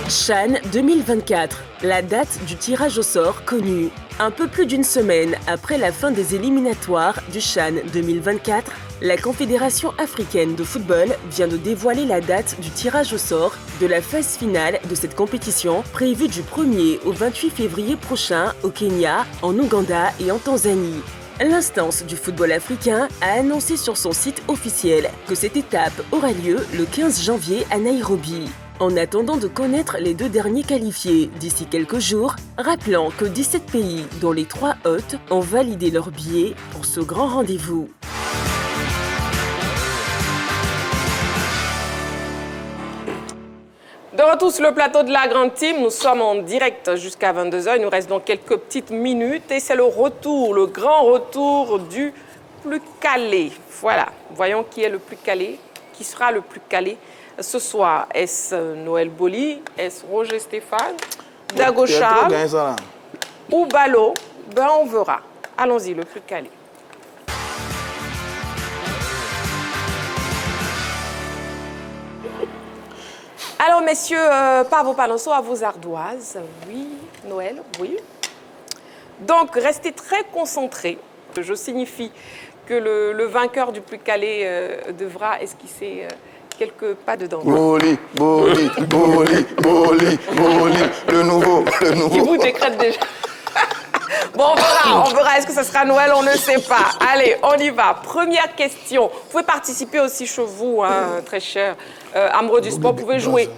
CHAN 2024, la date du tirage au sort connue. Un peu plus d'une semaine après la fin des éliminatoires du CHAN 2024, la Confédération africaine de football vient de dévoiler la date du tirage au sort de la phase finale de cette compétition, prévue du 1er au 28 février prochain au Kenya, en Ouganda et en Tanzanie. L'instance du football africain a annoncé sur son site officiel que cette étape aura lieu le 15 janvier à Nairobi. En attendant de connaître les 2 derniers qualifiés d'ici quelques jours, rappelant que 17 pays, dont les 3 hôtes, ont validé leur billet pour ce grand rendez-vous.
De retour sur le plateau de la Grande Team, nous sommes en direct jusqu'à 22h. Il nous reste donc quelques petites minutes et c'est le retour, le grand retour du plus calé. Voilà, voyons qui est le plus calé, qui sera le plus calé. Ce soir, est-ce Noël Boli, est-ce Roger Stéphane, Dago Charles ou Balo? Ben, on verra. Allons-y, le plus calé. Alors, messieurs, par vos palanceaux à vos ardoises. Oui, Noël, oui. Donc, restez très concentrés. Je signifie que le vainqueur du plus calé devra esquisser quelques pas de danse.
Boli, Boli, Boli, Boli, Boli, le nouveau.
Qui vous décrète déjà. Bon, on verra. Est-ce que ce sera Noël? On ne sait pas. Allez, on y va. Première question. Vous pouvez participer aussi chez vous, hein, très cher amoureux du sport. Vous pouvez jouer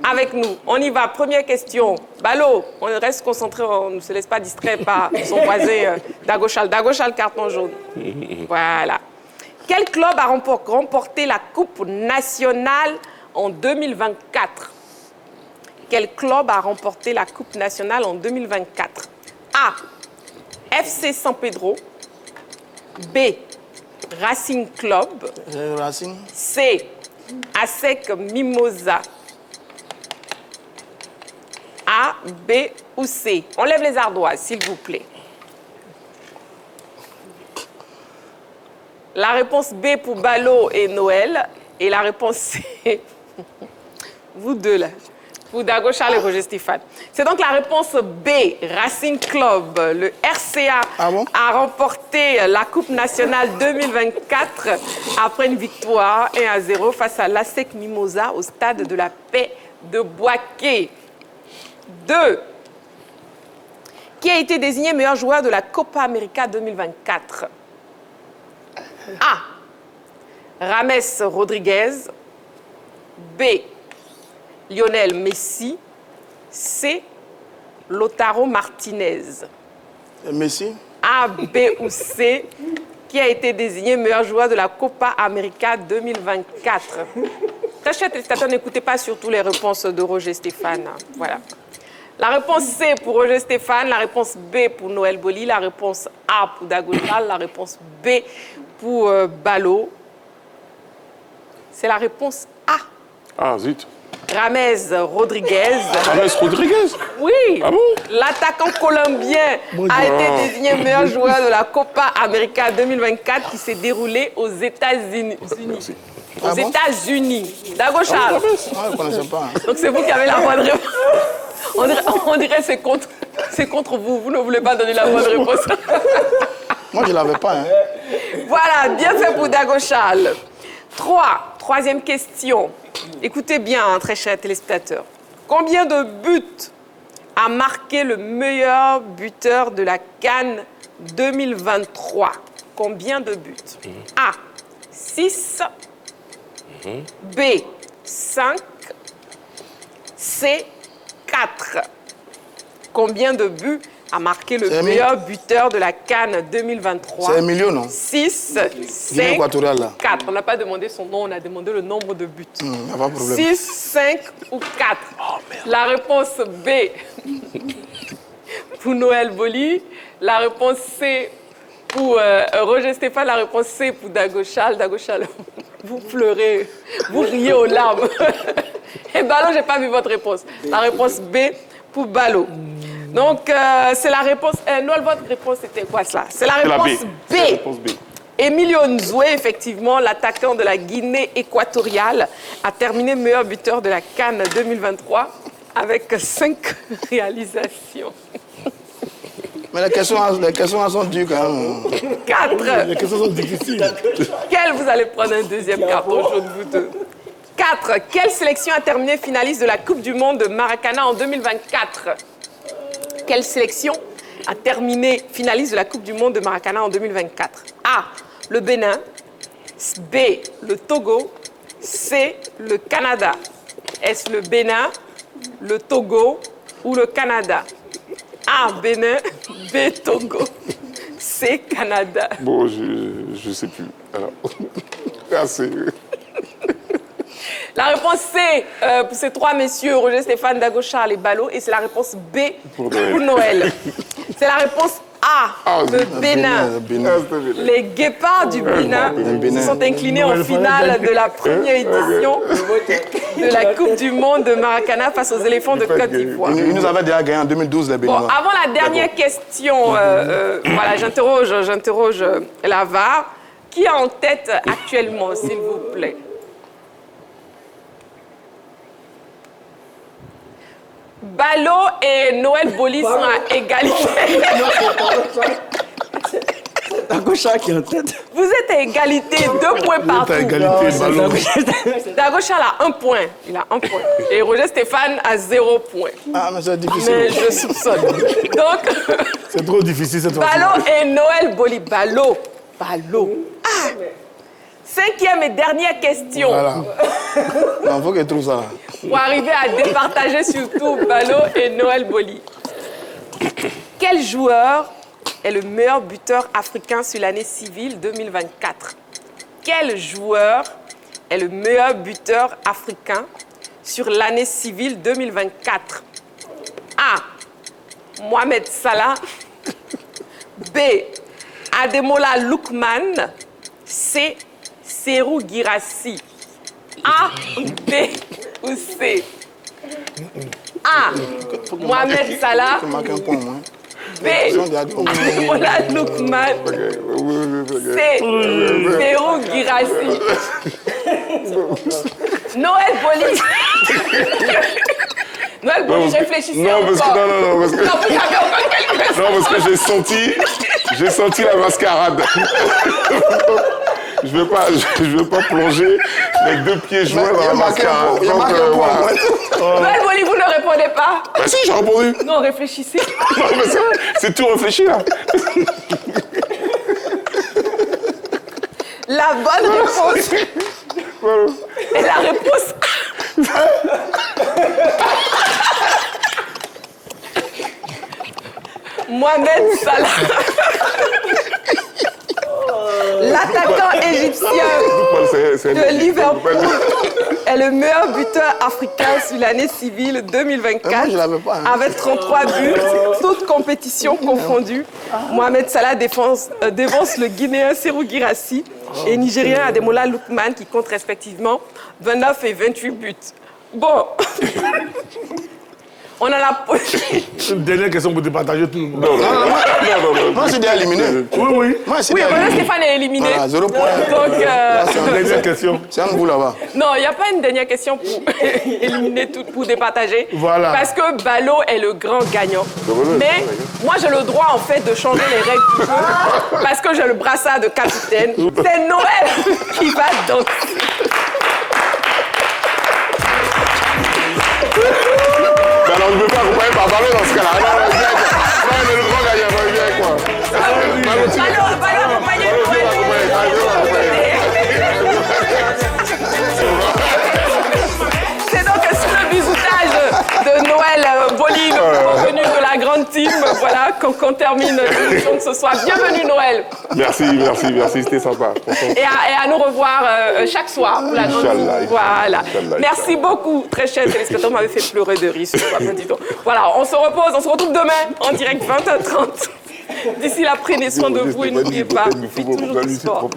avec nous. On y va. Première question. Balo, on reste concentré, on ne se laisse pas distraire par son voisin Dago Charles. Dago Charles, carton jaune. Voilà. Quel club a remporté la Coupe nationale en 2024? Quel club a remporté la Coupe nationale en 2024? A. FC San Pedro. B. Racing Club.
Racing.
C. ASEC Mimosa. A, B ou C? On lève les ardoises, s'il vous plaît. La réponse B pour Balo et Noël. Et la réponse C, vous deux là, pour Dago Charles et Roger Stéphane. C'est donc la réponse B, Racing Club. Le RCA a remporté la Coupe nationale 2024 après une victoire 1-0 face à l'ASEC Mimosa au stade de la Paix de Boaké. 2. Qui a été désigné meilleur joueur de la Copa América 2024? A. Rames Rodriguez. B. Lionel Messi. C. Lautaro Martinez.
Messi.
A, B ou C. Qui a été désigné meilleur joueur de la Copa América 2024? Très chers téléspectateurs, n'écoutez pas surtout les réponses de Roger Stéphane. Voilà. La réponse C pour Roger Stéphane, la réponse B pour Noël Boli, la réponse A pour Dago Charles, la réponse B pour Balo. C'est la réponse A.
Ah, zut.
Rames Rodriguez.
Rames Rodriguez?
Oui.
Ah bon?
L'attaquant colombien a été désigné meilleur joueur de la Copa América 2024 qui s'est déroulée aux États-Unis. Aux États-Unis. Dago Charles.
Je ne connaissais pas.
Donc c'est vous qui avez la bonne réponse. On dirait que c'est contre vous. Vous ne voulez pas donner la bonne réponse.
Moi, je ne l'avais pas. Hein.
Voilà, bien fait pour Dago Charles. 3. Troisième question. Écoutez bien, hein, très chers téléspectateurs. Combien de buts a marqué le meilleur buteur de la CAN 2023? Combien de buts? A. 6. B. 5. C. 4. Combien de buts a marqué le meilleur buteur de la CAN 2023?
C'est Emilio, non?
6, 5, 4. On n'a pas demandé son nom, on a demandé le nombre de buts.
Pas de problème.
6, 5 ou 4. La réponse B pour Noël Boli. La réponse C pour Roger Stéphane. La réponse C pour Dagochal. Dagochal, vous pleurez, vous riez aux larmes. Et Balo, je n'ai pas vu votre réponse. La réponse B pour Balo. Donc, c'est la réponse... Noël, votre réponse, c'était quoi cela? C'est la réponse B.
La réponse B.
Emilio Nzoué, effectivement, l'attaquant de la Guinée équatoriale, a terminé meilleur buteur de la CAN 2023 avec 5 réalisations.
Mais les questions sont dures quand même.
4.
Les questions sont difficiles.
Quel vous allez prendre un deuxième carton jaune, vous deux? 4. Quelle sélection a terminé finaliste de la Coupe du Monde de Maracana en 2024? Quelle sélection a terminé finaliste de la Coupe du Monde de Maracana en 2024? A. Le Bénin. B. Le Togo. C. Le Canada. Est-ce le Bénin, le Togo ou le Canada? A. Bénin. B. Togo. C. Canada.
Bon, je sais plus. Alors, assez.
La réponse C pour ces trois messieurs, Roger Stéphane, Dagochal et Balo. Et c'est la réponse B pour Noël. C'est la réponse A, le Bénin. Les Guépards du Bénin se sont inclinés en finale de la première édition de la Coupe du Monde de Maracana face aux éléphants de Côte d'Ivoire.
Ils nous avaient déjà gagné en 2012, les Béninois.
Bon, avant la dernière question, voilà, j'interroge la VAR. Qui est en tête actuellement, s'il vous plaît? Balo et Noël Boli sont à égalité.
Dagochal qui est en tête.
Vous êtes à égalité, 2 points partout.
à égalité, Balo.
Dagochal a 1 point. Il a 1 point. Et Roger Stéphane a 0 point.
Ah, mais c'est difficile.
Mais je soupçonne. Donc,
c'est trop difficile cette fois-ci.
Balo et Noël Boli. Balo. Ah! 5e et dernière question.
Voilà. Il faut qu'il trouve ça.
Pour arriver à départager surtout Balo et Noël Boli. Quel joueur est le meilleur buteur africain sur l'année civile 2024? Quel joueur est le meilleur buteur africain sur l'année civile 2024? A. Mohamed Salah. B. Ademola Lookman. C. Serhou Guirassy. A, B ou C? A. Mohamed Salah. B. Ademola Lookman. C. Serhou Guirassy. Noël Boli. Noël Boli, réfléchissez
non, parce
encore.
que, non, parce que... Non, parce que j'ai senti la mascarade. Je veux pas plonger les 2 pieds joints dans la mascarade.
Noël Boli, vous ne répondez pas?
Bah si, j'ai répondu.
Non, réfléchissez.
Non, mais c'est tout réfléchi, là.
La bonne réponse est la réponse Mohamed Salah. L'attaquant égyptien de Liverpool est le meilleur buteur africain sur l'année civile 2024 avec 33 buts, toutes compétitions confondues. Mohamed Salah dévance le Guinéen Serhou Guirassy et Nigérien Ademola Lookman qui compte respectivement 29 et 28 buts. Bon, on en a posé.
Une dernière question pour départager tout le monde.
Non. Moi, c'est déjà éliminé.
Oui.
Oui, Roger Stéphane est éliminé.
Voilà, 0 point.
Donc,
c'est une dernière question. C'est un bout là-bas.
Non, il n'y a pas une dernière question pour éliminer tout, pour départager.
Voilà.
Parce que Balo est le grand gagnant. Mais moi, j'ai le droit, en fait, de changer les règles du jeu. Parce que j'ai le brassard de capitaine. C'est Noël qui va danser.
Alors, je ne peux pas accompagner par Balo dans ce cas-là. Non, mais le grand gagnant, il vient quoi.
Balo, accompagné C'est donc sur le bisoutage de Noël Boli, le revenu de la grande voilà, qu'on termine l'émission de ce soir. Bienvenue Noël.
Merci, c'était sympa.
Et à nous revoir chaque soir. Voilà. Merci beaucoup, très chers téléspectateurs, vous m'avez fait pleurer de rire. Voilà, on se repose, on se retrouve demain en direct 20h30. D'ici là, prenez soin de vous et n'oubliez pas, faites toujours du sport.